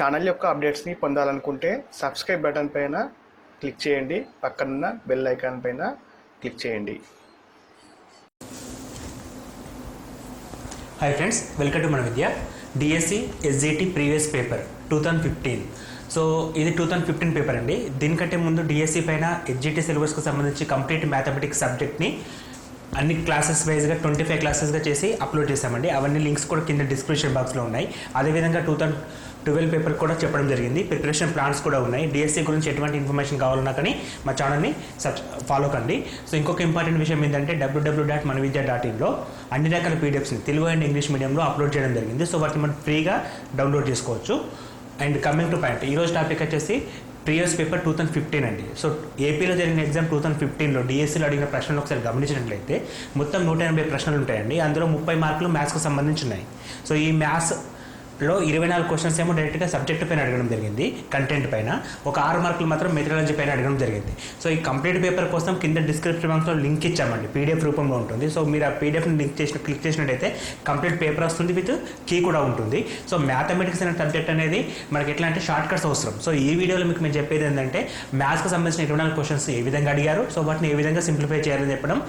Channel యొక్క అప్డేట్స్ని పొందాలనుకుంటే subscribe button పైన క్లిక్ చేయండి, పక్కనున్న బెల్ ఐకాన్ పైన క్లిక్ చేయండి. హాయ్ ఫ్రెండ్స్, వెల్కమ్ టు మన విద్య. DSC SGT previous paper 2015. So ఇది 2015 పేపర్ అండి. దీనికంటే ముందు డిఎస్సి పైన ఎస్జిటి సిలబస్కి సంబంధించి కంప్లీట్ మ్యాథమెటిక్స్ సబ్జెక్ట్ని అన్ని క్లాసెస్ వైజ్గా 25 క్లాసెస్గా చేసి అప్లోడ్ చేశామండి. అవన్నీ లింక్స్ కూడా కింద డిస్క్రిప్షన్ బాక్స్లో ఉన్నాయి. అదేవిధంగా 2012 పేపర్ కూడా చెప్పడం జరిగింది. ప్రిపరేషన్ ప్లాన్స్ కూడా ఉన్నాయి. డిఎస్సి గురించి ఎటువంటి ఇన్ఫర్మేషన్ కావాలన్నా కానీ మా ఛానల్ని ఫాలో కండి. సో ఇంకొక ఇంపార్టెంట్ విషయం ఏంటంటే www.manavidya.in అన్ని రకాల పీడిఎఫ్స్ని తెలుగు అండ్ ఇంగ్లీష్ మీడియంలో అప్లోడ్ చేయడం జరిగింది. సో వాటిని మనం ఫ్రీగా డౌన్లోడ్ చేసుకోవచ్చు. అండ్ కమింగ్ టు పాయింట్, ఈరోజు టాపిక్ వచ్చేసి ప్రీవియస్ పేపర్ 2015 అండి. సో ఏపీలో జరిగిన ఎగ్జామ్ 2015లో డిఎస్సీలో అడిగిన ప్రశ్నలు ఒకసారి గమనించినట్లయితే మొత్తం 180 ప్రశ్నలు ఉంటాయండి. అందులో 30 మార్కులు మ్యాథ్స్కి సంబంధించి ఉన్నాయి. సో ఈ మ్యాథ్స్లో 24 క్వశ్చన్స్ ఏమో డైరెక్ట్గా సబ్జెక్ట్ పైన అడగడం జరిగింది, కంటెంట్ పైన. ఒక 6 మార్కులు మాత్రం మెథడాలజీ పైన అడగడం జరిగింది. సో ఈ కంప్లీట్ పేపర్ కోసం కింద డిస్క్రిప్షన్ బాక్స్లో లింక్ ఇచ్చామండి, పీడిఎఫ్ రూపంలో ఉంటుంది. సో మీరు ఆ పీడిఎఫ్ని క్లిక్ చేసినట్టయితే కంప్లీట్ పేపర్ వస్తుంది, విత్ కీ కూడా ఉంటుంది. సో మ్యాథమెటిక్స్ అనే సబ్జెక్ట్ అనేది మనకి ఎట్లా అంటే షార్ట్ కట్స్ అవసరం. సో ఈ వీడియోలో మీకు మేము చెప్పేది ఏంటంటే మ్యాథ్స్కి సంబంధించిన 24 క్వశ్చన్స్ ఏ విధంగా అడిగారు, సో వాటిని ఏ విధంగా సింప్లిఫై చేయాలని చెప్పడం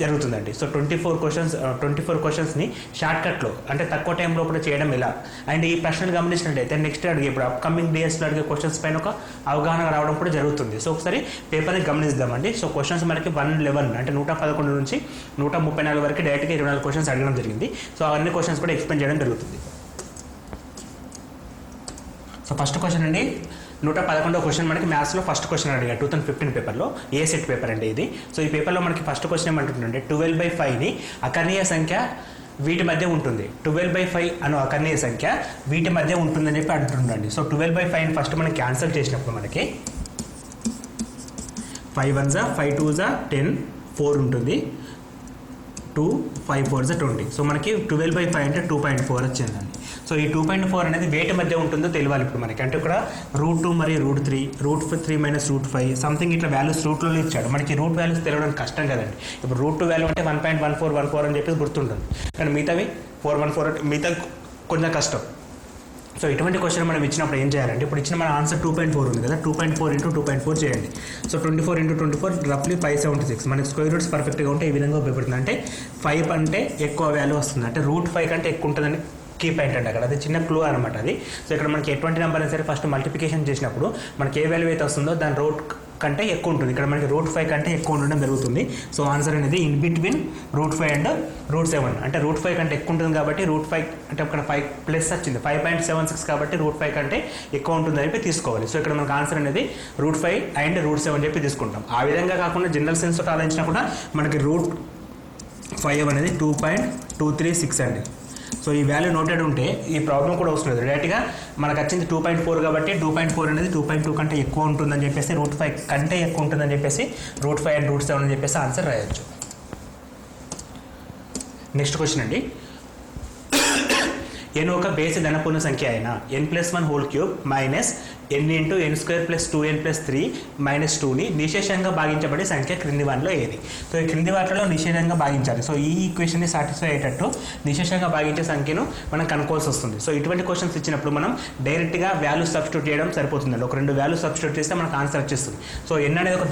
జరుగుతుందండి. సో 24 క్వశ్చన్స్ని షార్ట్ కట్లో అంటే తక్కువ టైంలో కూడా చేయడం ఎలా, అండ్ ఈ ప్రశ్నలు గమనించినట్లయితే నెక్స్ట్ అడిగే ఇప్పుడు అప్కమింగ్ డేస్లో అడిగే క్వశ్చన్స్ పైన ఒక అవగాహన రావడం కూడా జరుగుతుంది. సో ఒకసారి పేపర్ని గమనిద్దామండి. సో క్వశ్చన్స్ మనకి 111 అంటే 111 నుంచి 134 వరకు డైరెక్ట్గా 24 క్వశ్చన్స్ అడగడం జరిగింది. సో అవన్నీ క్వశ్చన్స్ కూడా ఎక్స్ప్లెయిన్ చేయడం జరుగుతుంది. సో ఫస్ట్ క్వశ్చన్ అండి, 111వ క్వశ్చన్ మనకి మ్యాథ్స్లో ఫస్ట్ క్వశ్చన్ అడిగారు 2015 పేపర్లో, ఏ సెట్ పేపర్ అండి ఇది. సో ఈ పేపర్లో మనకి ఫస్ట్ క్వశ్చన్ ఏమంటుందంటే 12/5ని అకర్ణీయ సంఖ్య వీటి మధ్య ఉంటుంది. 12/5 అను అకర్ణీయ సంఖ్య వీటి మధ్య ఉంటుందని చెప్పి అంటుండండి. సో 12/5 ఫస్ట్ మనం క్యాన్సిల్ చేసినప్పుడు మనకి 5 1 5 2 10 4 ఉంటుంది, 2 5 4 20. సో మనకి 12/5 అంటే 2.4 వచ్చిందండి. సో ఈ 2.4 అనేది వేటి మధ్య ఉంటుందో తెలియాలి ఇప్పుడు మనకి. అంటే ఇక్కడ √2 మరియు √3, √3 మైనస్ √5 సంథింగ్ ఇట్లా వాల్యూస్ రూట్లో ఇచ్చాడు. మనకి రూట్ వాల్యూస్ తెలియడానికి కష్టం కదండి. ఇప్పుడు √2 వాల్యూ అంటే 1.1414 అని చెప్పేసి గుర్తుంటుంది, కానీ మిగతావి 414 అంటే మిగతా కొంచెం కష్టం. సో ఇటువంటి క్వశ్చన్ మనం ఇచ్చినప్పుడు ఏం చేయాలంటే, ఇప్పుడు ఇచ్చిన మన ఆన్సర్ 2.4 ఉంది కదా, 2.4 × 2.4 చేయండి. సో 24 × 24 రఫ్లీ 576. మనకి స్క్వేర్ రూట్స్ పర్ఫెక్ట్గా ఉంటే ఈ విధంగా ఉపయోగపడుతుంది. అంటే 5 అంటే ఎక్కువ వాల్యూ వస్తుంది, అంటే √5 కంటే ఎక్కువ ఉంటుందని కీ పాయింట్ అంటే అక్కడ అది చిన్న క్లూ అనమాట అది. సో ఇక్కడ మనకి ఎటువంటి నెంబర్ అయినా సరే ఫస్ట్ మల్టిప్లికేషన్ చేసినప్పుడు మనకి ఏ వాల్యూ అయితే వస్తుందో దాని రూట్ కంటే ఎక్కువ ఉంటుంది. ఇక్కడ మనకి √5 కంటే ఎక్కువ ఉండడం జరుగుతుంది. సో ఆన్సర్ అనేది ఇన్ బిట్వీన్ √5 అండ్ √7. అంటే √5 కంటే ఎక్కువ ఉంటుంది కాబట్టి √5 అంటే అక్కడ 5 ప్లస్ వచ్చింది, 5.76 కాబట్టి √5 కంటే ఎక్కువ ఉంటుంది అని చెప్పి తీసుకోవాలి. సో ఇక్కడ మనకు ఆన్సర్ అనేది √5 అండ్ √7 చెప్పి తీసుకుంటాం. ఆ విధంగా కాకుండా జనరల్ సెన్స్ తోటి ఆలోచించినా కూడా మనకి √5 అనేది 2.236 అండి. సో ఈ వాల్యూ నోటెడ్ ఉంటే ఈ ప్రాబ్లం కూడా వస్తుంది. డైరెక్ట్గా మనకు వచ్చింది 2.4 కాబట్టి 2.4 అనేది 2.2 కంటే ఎక్కువ ఉంటుందని చెప్పేసి √5 కంటే ఎక్కువ ఉంటుందని చెప్పేసి √5 అండ్ √7 అని చెప్పేసి ఆన్సర్ రాయొచ్చు. నెక్స్ట్ క్వశ్చన్ అండి, n ఒక బేసి ధనపూర్ణ సంఖ్య అయిన n+1³ minus n × n² + 2n + 3 - 2ని నిశేషంగా భాగించబడే సంఖ్య క్రింది వాటిలో ఏది. సో ఈ క్రింది వాటిలో నిశేషంగా భాగించాలి. సో ఈ ఈక్వేషన్ని సాటిస్ఫై అయ్యేటట్టు నిశేషంగా భాగించే సంఖ్యను మనం కనుక్కోవాల్సి వస్తుంది. సో ఇటువంటి క్వశ్చన్స్ ఇచ్చినప్పుడు మనం డైరెక్ట్గా వాల్యూ సబ్స్టిట్యూట్ చేయడం సరిపోతుందండి. ఒక 2 వాల్యూ సబ్స్టిట్యూట్ చేస్తే మనకు ఆన్సర్ వచ్చేస్తుంది. సో n అనేది ఒక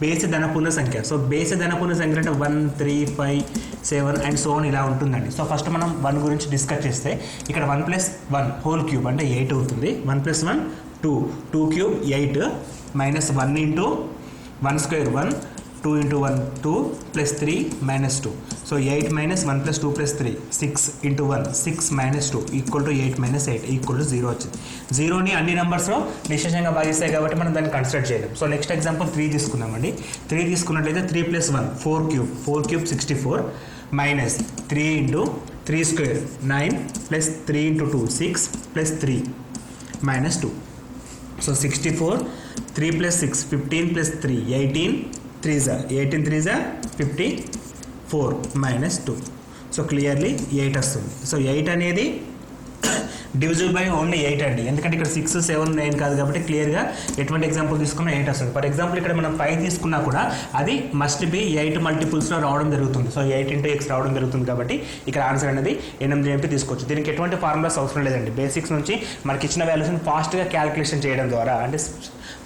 బేసి ధనపూర్ణ సంఖ్య. సో బేసి ధనపూర్ణ సంఖ్య అంటే 1 3 5 7 అండ్ సో ఆన్ ఇలా ఉంటుందండి. సో ఫస్ట్ మనం 1 గురించి డిస్కస్ చేస్తే ఇక్కడ 1 + 1 హోల్ క్యూబ్ అంటే 8 అవుతుంది. 1 + 1 2, 2³ 8 మైనస్ 1 × 1² 1, 2 × 1 2 + 3 - 2. సో 8 - 1 + 2 + 3 6 × 1 6 - 2 = 8 - 8 = 0 వచ్చింది. 0ని అన్ని నెంబర్స్లో నిశేషంగా భాగిస్తాయి కాబట్టి మనం దాన్ని కన్సిడర్ చేయలేం. సో నెక్స్ట్ ఎగ్జాంపుల్ 3 తీసుకుందామండి. 3 తీసుకున్నట్లయితే 3 + 1 4³ 64 మైనస్ 3 × 3² 9 + 3 × 2 6 + 3 - 2. సో 64 3 + 6 15 + 3 18 3 54 - 2. సో క్లియర్లీ 8 వస్తుంది. సో 8 అనేది డివిజిబుల్ బై ఓన్లీ 8 అండి, ఎందుకంటే ఇక్కడ 6, 7, 9 కాదు కాబట్టి క్లియర్గా ఎటువంటి ఎగ్జాంపుల్ తీసుకున్నా 8 వస్తుంది. ఫర్ ఎగ్జాంపుల్ ఇక్కడ మనం 5 తీసుకున్నా కూడా అది మస్ట్ బి 8 మల్టిపుల్స్లో రావడం జరుగుతుంది. సో 8 × x రావడం జరుగుతుంది కాబట్టి ఇక్కడ ఆన్సర్ అనేది 8 చెప్పి తీసుకోవచ్చు. దీనికి ఎటువంటి ఫార్ములాస్ అవసరం లేదండి. బేసిక్స్ నుంచి మనకి ఇచ్చిన వాల్యూస్ని ఫాస్ట్గా క్యాలిక్యులేషన్ చేయడం ద్వారా, అంటే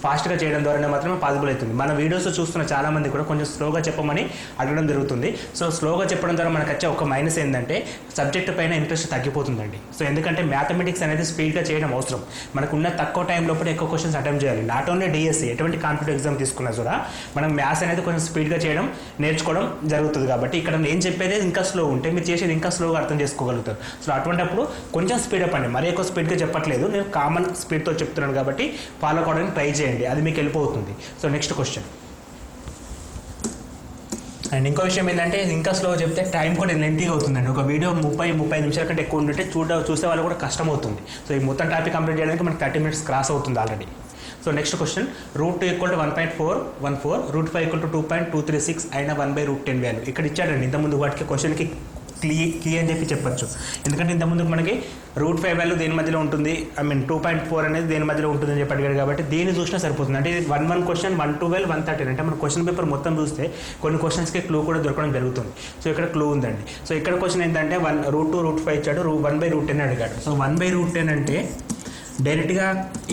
ఫాస్ట్గా చేయడం ద్వారానే మాత్రమే పాసిబుల్ అవుతుంది. మన వీడియోస్ చూస్తున్న చాలామంది కూడా కొంచెం స్లోగా చెప్పమని అడగడం జరుగుతుంది. సో స్లోగా చెప్పడం ద్వారా మనకు వచ్చే ఒక మైనస్ ఏంటంటే సబ్జెక్ట్ పైన ఇంట్రెస్ట్ తగ్గిపోతుందండి. సో ఎందుకంటే మ్యాథమెటిక్స్ అనేది స్పీడ్గా చేయడం అవసరం. మనకున్న తక్కువ టైం లోపల ఎక్కువ క్వశ్చన్స్ అటెంప్ట్ చేయాలి. నాట్ ఓన్లీ డిఎస్సి, ఎటువంటి కాంపిటేటివ్ ఎగ్జామ్ తీసుకున్నా కూడా మనం మ్యాథ్స్ అనేది కొంచెం స్పీడ్గా చేయడం నేర్చుకోవడం జరుగుతుంది. కాబట్టి ఇక్కడ నేను చెప్పేది ఇంకా స్లో ఉంటే మీరు చేసేది ఇంకా స్లోగా అర్థం చేసుకోగలుగుతారు. సో అటువంటిప్పుడు కొంచెం స్పీడప్ అండి, మరీ ఎక్కువ స్పీడ్గా చెప్పట్లేదు, నేను కామన్ స్పీడ్తో చెప్తున్నాను కాబట్టి ఫాలో కావడానికి ట్రై చేయండి, అది మీకు వెళ్ళిపోతుంది. So next question. అండ్ ఇంకో విషయం ఏంటంటే ఇంకా స్లో చెప్తే టైం కూడా లెంతీగా అవుతుందండి. ఒక వీడియో 30 నిమిషాల కంటే ఎక్కువ ఉంటే చూసే వాళ్ళు కూడా కష్టం అవుతుంది. సో ఈ మొత్తం టాపిక్ కంప్లీట్ చేయడానికి మనకి 30 minutes క్రాస్ అవుతుంది ఆల్రెడీ. So next question. √2 = 1.414, √5 = 2.236 అయినా 1/√10 వాల్యూ ఇక్కడ ఇచ్చాడండి. ఇంతకుముందు వాటికి క్వశ్చన్కి కీ అని చెప్పి చెప్పచ్చు, ఎందుకంటే ఇంతకుముందు మనకి √5 వాల్యూ దేని మధ్యలో ఉంటుంది, 2.4 అనేది దేని మధ్యలో ఉంటుంది అని చెప్పి అడిగాడు కాబట్టి దీన్ని చూసినా సరిపోతుంది. అంటే ఇది 1 క్వశ్చన్, 1, 12, 113 అంటే మన క్వశ్చన్ పేపర్ మొత్తం చూస్తే కొన్ని క్వశ్చన్స్కి క్లూ కూడా దొరకడం జరుగుతుంది. సో ఇక్కడ క్లూ ఉందండి. సో ఇక్కడ క్వశ్చన్ ఏంటంటే √2, √5 ఇచ్చాడు, 1/√10 అడిగాడు. సో 1/√10 అంటే డైరెక్ట్గా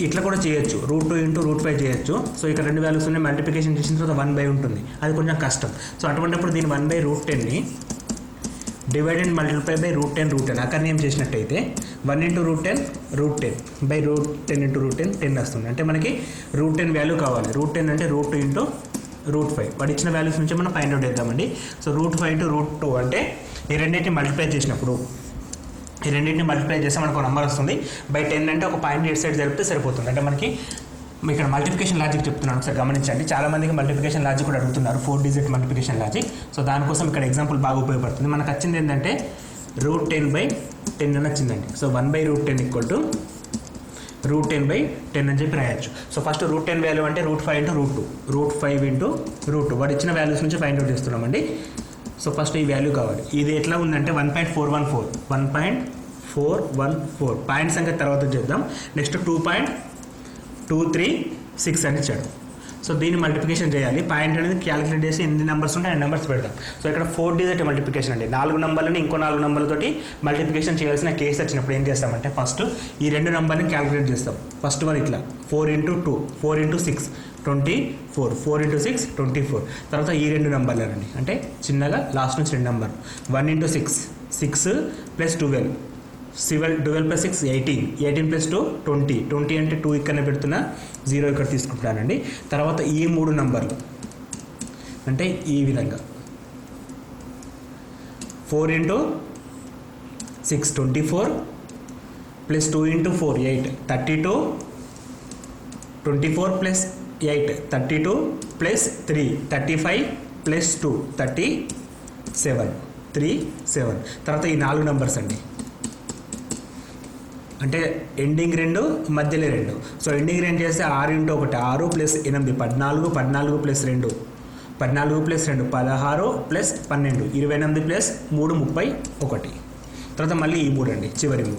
ఇట్లా కూడా చేయొచ్చు, √2 × √5 చేయొచ్చు. సో ఇక్కడ 2 వాల్యూస్ ఉన్నాయి, మల్టిప్లికేషన్ చేసిన తర్వాత 1 ఉంటుంది, అది కొంచెం కష్టం. సో అటువంటిప్పుడు దీని 1/√10ని డివైడ్ అండ్ మల్టిప్లై బై √10 అకర్ణీయం చేసినట్టయితే 1 × √10 √10 బై √10 × √10 10 వస్తుంది. అంటే మనకి √10 వాల్యూ కావాలి. √10 అంటే √2 × √5 వాడు ఇచ్చిన వాల్యూస్ నుంచి మనం ఫైండ్ అవుట్ చేద్దామండి. సో √5 × √2 అంటే ఈ రెండింటిని మల్టిప్లై చేసినప్పుడు, ఈ రెండింటిని మల్టిప్లై చేస్తే మనకు ఒక నెంబర్ వస్తుంది. బై 10 అంటే ఒక పాయింట్ ఎట్ సైడ్ జరిపితే సరిపోతుంది. అంటే మనకి ఇక్కడ మల్టిప్లికేషన్ లాజిక్ చెప్తున్నాను, ఒకసారి గమనించండి. చాలామందికి మల్టిప్లికేషన్ లాజిక్ కూడా అడుగుతున్నారు, 4 digit మల్టిప్లికేషన్ లాజిక్. సో దానికోసం ఇక్కడ ఎగ్జాంపుల్ బాగా ఉపయోగపడుతుంది. మనకు వచ్చింది ఏంటంటే √10/10 అని వచ్చిందండి. సో 1/√10 = √10/10 అని చెప్పి రాయొచ్చు. సో ఫస్ట్ √10 వాల్యూ అంటే √5 × √2, √5 × √2 వాడు ఇచ్చిన వాల్యూస్ నుంచి ఫైండ్ అవుట్ చేస్తున్నామండి. సో ఫస్ట్ ఈ వాల్యూ కావాలి. ఇది ఎట్లా ఉందంటే 1.414 పాయింట్ సంఖ్య తర్వాత చేద్దాం. నెక్స్ట్ 2.236 అని ఇచ్చాడు. సో దీన్ని మల్టిప్లికేషన్ చేయాలి. పాయింట్ అనేది క్యాలిక్యులేట్ చేసి ఎన్ని నెంబర్స్ ఉంటే అన్ని నెంబర్స్ పెడతాం. సో ఇక్కడ 4 digit మల్టిప్లికేషన్ అండి. 4 నెంబర్లని ఇంకో 4 నెంబర్లతోటి మల్టిప్లికేషన్ చేయాల్సిన కేసు వచ్చినప్పుడు ఏం చేస్తామంటే ఫస్ట్ ఈ 2 నెంబర్ని క్యాలిక్యులేట్ చేస్తాం. ఫస్ట్ వన్ ఇట్లా 4 × 2, 4 × 6 24, 4 × 6 24. తర్వాత ఈ 2 నెంబర్లేనండి, అంటే చిన్నగా లాస్ట్ నుంచి 2 నెంబర్ 1 × 6 6 + 12 12 + 6 18 18 + 2 20 20 అంటే 2 ఇక్కడనే పెడుతున్నా, 0 ఇక్కడ తీసుకుంటున్నానండి. తర్వాత ఈ 3 నెంబర్లు అంటే ఈ విధంగా 4 × 6 24 + 2 × 4 8 32 24 + 8 32 + 3 35 + 2 37 37. తర్వాత ఈ 4 నెంబర్స్ అండి, అంటే ఎండింగ్ 2 మధ్యలో 2. సో ఎండింగ్ 2 చేస్తే 6 × 1 6 + 8 14 14 + 2 14 + 2 16 + 12 28 + 3 31. తర్వాత మళ్ళీ ఈ 3 అండి, చివరి 3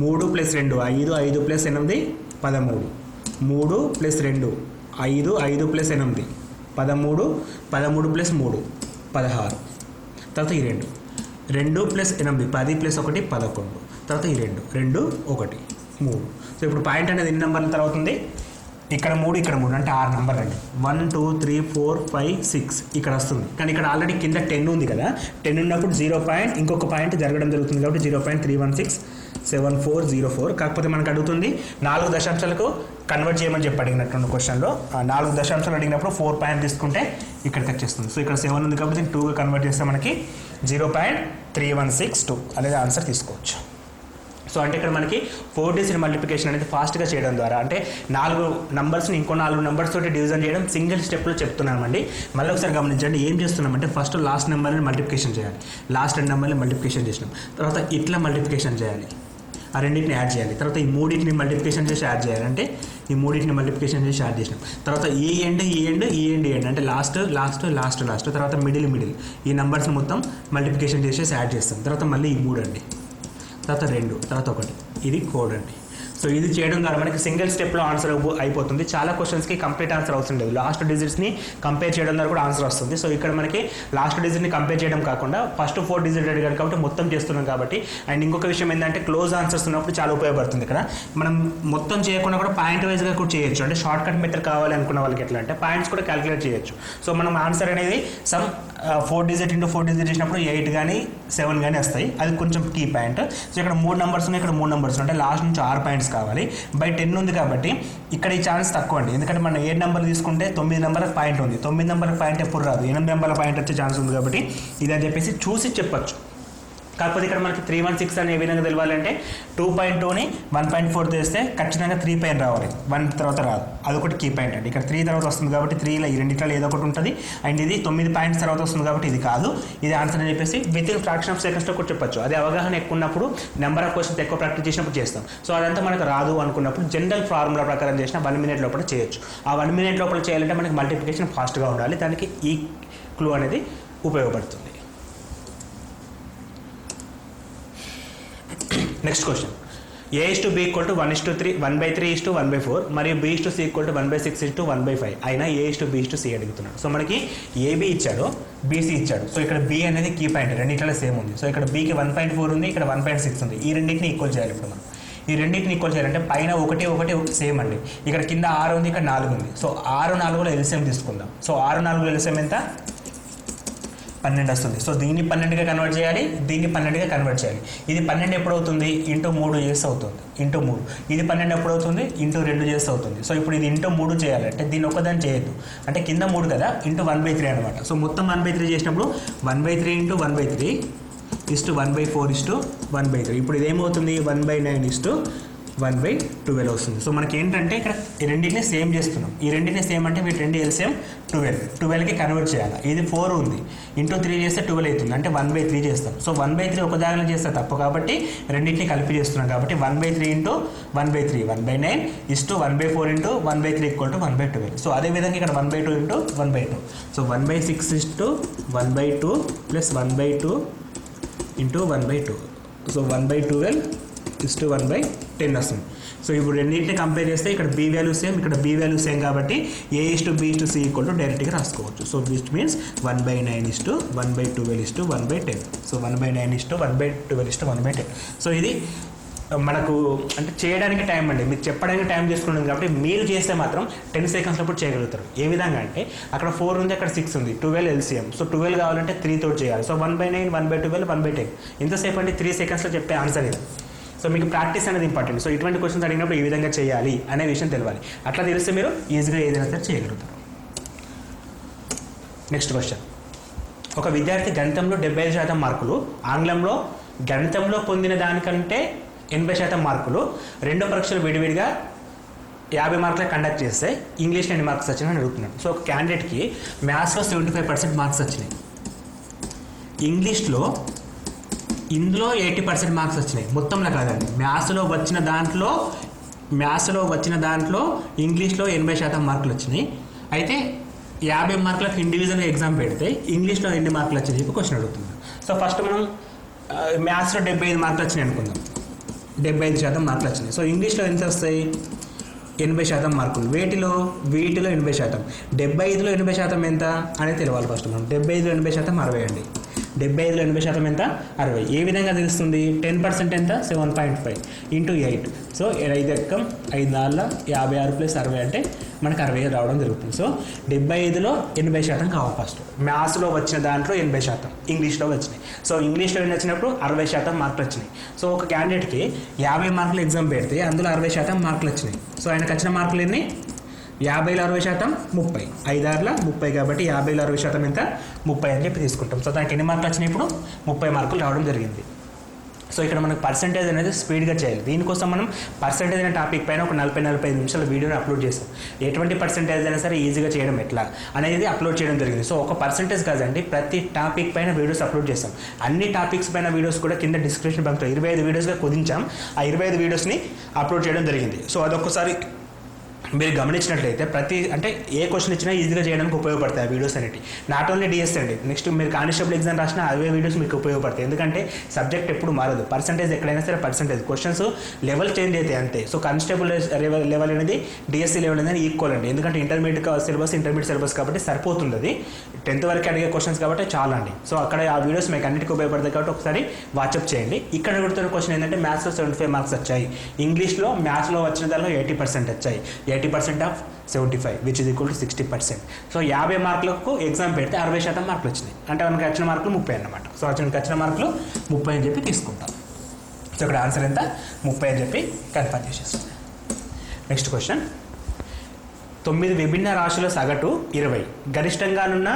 3 + 2 5 5 + 8 13 3 + 2 5 5 + 8 13 13 + 3 16. తర్వాత ఈ 2 2 + 8 10 + 1 11. తర్వాత ఈ 2 2 1 3. సో ఇప్పుడు పాయింట్ అనేది ఎన్ని నెంబర్ల తర్వాత ఉంది, ఇక్కడ 3 ఇక్కడ 3 అంటే 6 నెంబర్లు అండి. 1 2 3 4 5 6 ఇక్కడ వస్తుంది. కానీ ఇక్కడ ఆల్రెడీ కింద 10 ఉంది కదా, 10 ఉన్నప్పుడు 0 పాయింట్ ఇంకొక పాయింట్ జరగడం జరుగుతుంది కాబట్టి 0.3167404. కాకపోతే మనకు అడుగుతుంది 4 దశాంశాలకు కన్వర్ట్ చేయమని చెప్పి అడిగినట్టు క్వశ్చన్లో 4 దశాంశాలు అడిగినప్పుడు 4 పాయింట్ తీసుకుంటే ఇక్కడికి వచ్చేస్తుంది. సో ఇక్కడ 7 ఉంది కాబట్టి 2గా కన్వర్ట్ చేస్తే మనకి 0.3162 అనేది ఆన్సర్ తీసుకోవచ్చు. సో అంటే ఇక్కడ మనకి 4 digit మల్టిప్లికేషన్ అనేది ఫాస్ట్గా చేయడం ద్వారా, అంటే 4 నంబర్స్ని ఇంకో 4 నెంబర్స్ తోటి డివిజన్ చేయడం సింగిల్ స్టెప్లో చెప్తున్నామండి. మళ్ళీ ఒకసారి గమనించండి ఏం చేస్తున్నామంటే ఫస్ట్ లాస్ట్ నెంబర్ని మల్టిప్లికేషన్ చేయాలి. లాస్ట్ 2 నెంబర్ని మల్టిప్లికేషన్ చేసినాం, తర్వాత ఇట్లా మల్టిప్లికేషన్ చేయాలి, ఆ రెండింటిని యాడ్ చేయాలి. తర్వాత ఈ 3టిని మల్టిప్లికేషన్ చేసి యాడ్ చేయాలి, అంటే ఈ 3టిని మల్టిప్లికేషన్ చేసి యాడ్ చేసినాం. తర్వాత ఈ ఎండ్ అంటే లాస్ట్ తర్వాత మిడిల్ ఈ నెంబర్స్ని మొత్తం మల్టిప్లికేషన్ చేసేసి యాడ్ చేస్తాం. తర్వాత మళ్ళీ ఈ 3 అండి. తర్వాత 2, తర్వాత 1. ఇది కోడ్ అండి. సో ఇది చేయడం ద్వారా మనకి సింగిల్ స్టెప్లో ఆన్సర్ అయిపోతుంది. చాలా క్వశ్చన్స్కి కంప్లీట్ ఆన్సర్ అవసరం లేదు, లాస్ట్ డిజిట్స్ని కంపేర్ చేయడం ద్వారా కూడా ఆన్సర్ వస్తుంది. సో ఇక్కడ మనకి లాస్ట్ డిజిట్ని కంపేర్ చేయడం కాకుండా ఫస్ట్ 4 డిజిట్ అడిగాడు కాబట్టి మొత్తం చేస్తున్నాం కాబట్టి. అండ్ ఇంకొక విషయం ఏంటంటే క్లోజ్ ఆన్సర్స్ ఉన్నప్పుడు చాలా ఉపయోగపడుతుంది. ఇక్కడ మనం మొత్తం చేయకుండా కూడా పాయింట్ వైజ్గా కూడా చేయొచ్చు. అంటే షార్ట్ కట్ మెథడ్ కావాలి అనుకున్న వాళ్ళకి ఎట్లా అంటే పాయింట్స్ కూడా క్యాలిక్యులేట్ చేయొచ్చు. సో మనం ఆన్సర్ అనేది సమ్ 4 డిజిట్ ఇంటూ 4 డిజిట్ చేసినప్పుడు 8 కానీ 7 కానీ వస్తాయి. అది కొంచెం కీ పాయింట్. సో ఇక్కడ 3 నెంబర్స్ ఉన్నాయి, ఇక్కడ 3 నెంబర్స్ అంటే లాస్ట్ నుంచి 6 పాయింట్స్ కావాలి. బై 10 ఉంది కాబట్టి ఇక్కడ ఈ ఛాన్స్ తక్కువ అండి. ఎందుకంటే మనం 7 నెంబర్ తీసుకుంటే 9 నెంబర్ పాయింట్ ఉంది. 9 నెంబర్ పాయింట్ ఎప్పుడు రాదు, 8 నెంబర్ల పాయింట్ వచ్చే ఛాన్స్ ఉంది కాబట్టి ఇది అని చెప్పేసి చూసి చెప్పొచ్చు. కాకపోతే ఇక్కడ మనకి 316 అని ఏ విధంగా తెలియాలంటే 2.2ని 1.4 చేస్తే ఖచ్చితంగా 3 పైన రావాలి, 1 తర్వాత రాదు. అదొకటి కీ పాయింట్ అండి. ఇక్కడ 3 తర్వాత వస్తుంది కాబట్టి 3లో ఈ రెండిట్లో ఏదో ఒకటి ఉంటుంది. అండ్ ఇది 9 పాయింట్స్ తర్వాత వస్తుంది కాబట్టి ఇది కాదు, ఇది ఆన్సర్ అని చెప్పేసి విత్ ఇన్ ఫ్రాక్షన్ ఆఫ్ సెకండ్స్లో కూడా చెప్పొచ్చు. అదే అవగాహన ఎక్కువ ఉన్నప్పుడు నెంబర్ ఆఫ్ క్వశ్చన్స్ ఎక్కువ ప్రాక్టీస్ చేసినప్పుడు చేస్తాం. సో అదంతా మనకు రాదు అనుకున్నప్పుడు జనరల్ ఫార్ములా ప్రకారం చేసిన 1 మినిట్ లోపల చేయొచ్చు. ఆ 1 మినిట్ లోపల చేయాలంటే మనకి మల్టిప్లికేషన్ ఫాస్ట్గా ఉండాలి. దానికి ఈ క్లూ అనేది ఉపయోగపడుతుంది. నెక్స్ట్ క్వశ్చన్, A/B = 1:3, 1/3:1/4 మరియు B/C = 1/6:1/5 అయినా A/B/C అడుగుతున్నాడు. సో మనకి AB ఇచ్చాడు, BC ఇచ్చాడు. సో ఇక్కడ B అనేది కీ పాయింట్, రెండింటిలో సేమ్ ఉంది. సో ఇక్కడ Bకి 1.4 ఉంది, ఇక్కడ 1.6 ఉంది. ఈ రెండింటిని ఈక్వల్ చేయాలి. ఇప్పుడు మనం ఈ రెండింటిని ఈక్వల్ చేయాలంటే పైన 1 1 సేమ్ అండి. ఇక్కడ కింద 6 ఉంది, ఇక్కడ 4 ఉంది. సో 6 4లో ఎల్సిఎం తీసుకుందాం. సో 6 4లో ఎల్సిఎం ఎంత? 12 వస్తుంది. సో దీన్ని 12గా కన్వర్ట్ చేయాలి, దీన్ని 12గా కన్వర్ట్ చేయాలి. ఇది 12 ఎప్పుడు అవుతుంది? ఇంటూ 3 చేసి అవుతుంది, ఇంటూ 3. ఇది 12 ఎప్పుడు అవుతుంది? ఇంటూ 2 చేసి అవుతుంది. సో ఇప్పుడు ఇది ఇంటూ 3 చేయాలంటే దీన్ని ఒక్కదాన్ని చేయొద్దు, అంటే కింద 3 కదా, ఇంటూ 1/3 అనమాట. సో మొత్తం 1/3 చేసినప్పుడు 1/3 ఇంటూ 1/3 ఇస్టు 1/4 ఇస్టు 1/3. ఇప్పుడు ఇదేమవుతుంది? 1/9 1/12 వస్తుంది. సో మనకి ఏంటంటే ఇక్కడ ఈ రెండింటిని సేమ్ చేస్తున్నాం. ఈ రెండింటిని సేమ్ అంటే వీటి రెండు ఎల్సిఎం 12కి కన్వర్ట్ చేయాలి. ఇది 4 ఉంది, ఇంటూ 3 చేస్తే 12 అవుతుంది, అంటే 1/3 చేస్తాం. సో 1/3 ఒక దానిలో చేస్తే తప్పు కాబట్టి రెండింటిని కలిపి చేస్తున్నాం కాబట్టి 1/3 ఇంటూ 1/3 1/9 ఇస్టు 1/4 ఇంటూ 1/3 = 1/12. సో అదేవిధంగా ఇక్కడ 1/2 into 1/2. So 1/6 is to 1/2 plus 1/2 into 1/2. So 1/12 is to 1/10 వస్తుంది. సో ఇప్పుడు రెండింటిని కంపేర్ చేస్తే ఇక్కడ B వాల్యూ సేమ్, ఇక్కడ B వాల్యూ సేమ్ కాబట్టి A/B/C = డైరెక్ట్గా రాసుకోవచ్చు. So which means 1/9 1/12 1/10. So 1/9 1/12 1/10. So ఇది మనకు అంటే చేయడానికి టైం అండి, మీకు చెప్పడానికి టైం తీసుకుంటుంది కాబట్టి మీరు చేస్తే మాత్రం 10 సెకండ్స్ అప్పుడు చేయగలుగుతారు. ఏ విధంగా అంటే అక్కడ 4 ఉంది, అక్కడ 6 ఉంది, 12 ఎల్సిఎం. సో 12 కావాలంటే 3 తోటి చేయాలి. సో 1/9 1/12 1/10 ఎంతసేపు అంటే 3 సెకండ్స్లో చెప్పే ఆన్సర్ ఇది. సో మీకు ప్రాక్టీస్ అనేది ఇంపార్టెంట్. సో ఇటువంటి క్వశ్చన్స్ అడిగినప్పుడు ఈ విధంగా చేయాలి అనే విషయం తెలియాలి. అట్లా తెలిస్తే మీరు ఈజీగా ఏదైనా సరే చేయగలుగుతారు. నెక్స్ట్ క్వశ్చన్, ఒక విద్యార్థి గణితంలో 75% మార్కులు, ఆంగ్లంలో గణితంలో పొందిన దానికంటే 80% మార్కులు, 2 పరీక్షలు విడివిడిగా 50 మార్కులే కండక్ట్ చేస్తే ఇంగ్లీష్లో ఎన్ని మార్క్స్ వచ్చినాయని అడుగుతున్నాడు. సో ఒక క్యాండిడేట్కి మ్యాథ్స్లో 75% మార్క్స్ వచ్చినాయి, ఇంగ్లీష్లో ఇందులో 80% మార్క్స్ వచ్చినాయి. మొత్తంలో కాదండి, మ్యాథ్స్లో వచ్చిన దాంట్లో ఇంగ్లీష్లో 80% మార్కులు వచ్చినాయి. అయితే 50 మార్కులకు ఇండివిజువల్గా ఎగ్జామ్ పెడితే ఇంగ్లీష్లో ఎన్ని మార్కులు వచ్చినాయి క్వశ్చన్ అడుగుతున్నాను. సో ఫస్ట్ మనం మ్యాథ్స్లో 75 మార్కులు వచ్చినాయి అనుకుందాం, 75% మార్కులు వచ్చినాయి. సో ఇంగ్లీష్లో ఎంత వస్తాయి? 80% మార్కులు. వీటిలో 80%, 75లో 80% ఎంత అనేది తెలియాలి. ఫస్ట్ మనం 75లో 80% 60 అండి. 75లో 80% ఎంత? 60. ఏ విధంగా తెలుస్తుంది? 10% ఎంత? 7.5 ఇంటూ 8. సో 5 ఎక్కం 5 4 56 ప్లస్ 60 అంటే మనకు 60 రావడం జరుగుతుంది. సో 75లో 80% కావాలి ఫస్ట్. మ్యాథ్స్లో వచ్చిన దాంట్లో 80%, ఇంగ్లీష్లో వచ్చినాయి. సో ఇంగ్లీష్లో వచ్చినప్పుడు 60% మార్కులు వచ్చినాయి. సో ఒక క్యాండిడేట్కి 50 మార్కులు ఎగ్జామ్ పెడితే అందులో 60% మార్కులు వచ్చినాయి. సో ఆయనకు వచ్చిన మార్కులు ఎన్ని? 50లో 60% 30, 5 6 30 కాబట్టి 50లో 60% ఎంత? 30 అని చెప్పి తీసుకుంటాం. సో దానికి ఎన్ని మార్కులు వచ్చినాయి? ఇప్పుడు 30 మార్కులు రావడం జరిగింది. సో ఇక్కడ మనకు పర్సెంటేజ్ అనేది స్పీడ్గా చేయాలి. దీనికోసం మనం పర్సెంటేజ్ అనే టాపిక్ పైన ఒక 40-45 నిమిషాల వీడియోని అప్లోడ్ చేస్తాం. ఎటువంటి పర్సెంటేజ్ అయినా సరే ఈజీగా చేయడం ఎట్లా అనేది అప్లోడ్ చేయడం జరిగింది. సో ఒక పర్సెంటేజ్ కాదండి, ప్రతి టాపిక్ పైన వీడియోస్ అప్లోడ్ చేస్తాం. అన్ని టాపిక్స్ పైన వీడియోస్ కూడా కింద డిస్క్రిప్షన్ బాక్స్లో 25 వీడియోస్గా కుదించాం. ఆ 25 వీడియోస్ని అప్లోడ్ చేయడం జరిగింది. సో అదొకసారి మీరు గమనించినట్లయితే అంటే ఏ క్వశ్చన్ ఇచ్చినా ఈజీగా చేయడానికి ఉపయోగపడతాయి ఆ వీడియోస్ అనేవి. నాట్ ఓన్లీ డిఎస్ అండి, నెక్స్ట్ మీరు కానిస్టేబుల్ ఎగ్జామ్ రాసినా అవే వీడియోస్ మీకు ఉపయోగపడతాయి. ఎందుకంటే సబ్జెక్ట్ ఎప్పుడు మారదు, పర్సంటేజ్ ఎక్కడైనా సరే పర్సంటేజ్ క్వశ్చన్స్ లెవెల్ చేంజ్ అవుతాయి అంతే. సో కానిస్టేబుల్ లెవెల్ అనేది డిఎస్సీ లెవెల్ అనేది ఈక్వల్ అండి, ఎందుకంటే ఇంటర్మీడియట్ సిలబస్ కాబట్టి సరిపోతుంది. అది 10th వరకు అడిగే క్వశ్చన్స్ కాబట్టి చాలా అండి. సో అక్కడ ఆ వీడియోస్ మీకు అన్నిటికీ ఉపయోగపడతాయి కాబట్టి ఒకసారి వాట్సప్ చేయండి. ఇక్కడ అడుగుతున్న క్వశ్చన్ ఏంటంటే మ్యాథ్స్లో 75 మార్క్స్ వచ్చాయి, ఇంగ్లీష్లో మ్యాథ్స్లో వచ్చిన దానిలో 80% వచ్చాయి, 80% of 75 which is equal to 60%. So 50 మార్కులకు ఎగ్జామ్ పెడితే 60% మార్కులు వచ్చినాయి, అంటే మనకి వచ్చిన మార్కులు 30 అన్నమాట. సో వచ్చిన మార్కులు 30 అని చెప్పి తీసుకుంటాం. సో ఇక్కడ ఆన్సర్ ఎంత 30 అని చెప్పి కన్ఫర్మ్ చేసేస్తాం. నెక్స్ట్ క్వశ్చన్, 9 విభిన్న రాశుల సగటు 20, గరిష్టంగానున్న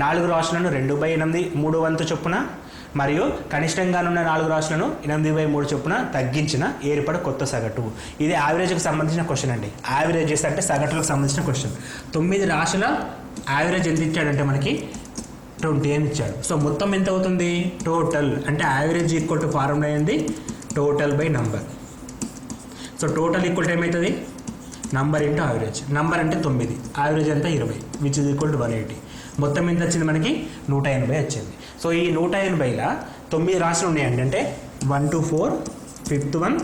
4 రాశులను 2/8 3 వంతు చొప్పున మరియు కనిష్టంగానున్న 4 రాశులను 8/3 చొప్పున తగ్గించిన ఏర్పడ కొత్త సగటు. ఇది యావరేజ్కి సంబంధించిన క్వశ్చన్ అండి. యావరేజెస్ అంటే సగటులకు సంబంధించిన క్వశ్చన్. 9 రాశుల యావరేజ్ ఎంత ఇచ్చాడంటే మనకి 20 అని ఇచ్చాడు. సో మొత్తం ఎంత అవుతుంది టోటల్, అంటే యావరేజ్ ఈక్వల్ టు ఫార్ములా ఏంది total by number. So total equal to ఏమవుతుంది నంబర్ ఇంటూ యావరేజ్. నంబర్ అంటే 9, యావరేజ్ అంతా 20 విచ్ ఇస్ ఈక్వల్ టు 180. మొత్తం ఎంత వచ్చింది మనకి 180 వచ్చింది. సో ఈ 180లో 9 రాశులు ఉన్నాయండి, అంటే 1 to 4, 5th 1,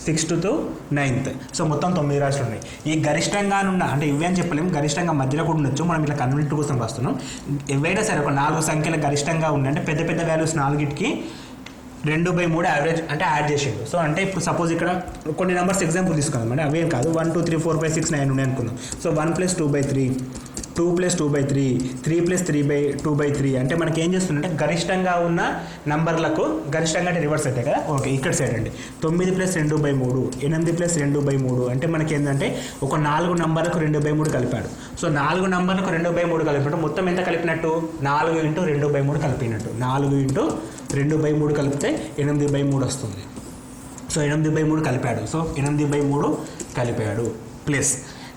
6th to 9th. So మొత్తం 9 రాశులు ఉన్నాయి. ఈ గరిష్టంగానున్న అంటే ఇవే అని చెప్పలేము, గరిష్టంగా మధ్యలో కూడా ఉండొచ్చు, మనం ఇట్లా కన్వెంట్ కోసం రాస్తున్నాం. ఏవైనా సరే ఒక 4 సంఖ్యలు గరిష్టంగా ఉన్నాయి అంటే పెద్ద వాల్యూస్ 4కి 2/3 యావరేజ్ అంటే యాడ్ చేసిండు. సో అంటే ఇప్పుడు సపోజ్ ఇక్కడ కొన్ని నెంబర్స్ ఎగ్జాంపుల్ తీసుకుందాం అంటే అవేం కాదు, 1 2 3 4 5 6 9 ఉన్నాయి అనుకుందాం. సో 1 + 2/3, 2 + 2/3, 3 + 2/3 అంటే మనకి ఏం చేస్తుందంటే గరిష్టంగా ఉన్న నంబర్లకు గరిష్టంగా అంటే రివర్స్ అవుతాయి కదా. ఓకే, ఇక్కడ సైడ్ అండి 9 + 2/3, 8 + 2/3 అంటే మనకి ఏంటంటే ఒక 4 నంబర్లకు 2/3 కలిపాడు. సో 4 నంబర్లకు 2/3 కలిపినట్టు మొత్తం ఎంత కలిపినట్టు 4 × 2/3 కలిపినట్టు. 4 × 2/3 కలిపితే 8/3 వస్తుంది. సో 8/3 కలిపాడు. సో 8/3 కలిపాడు ప్లస్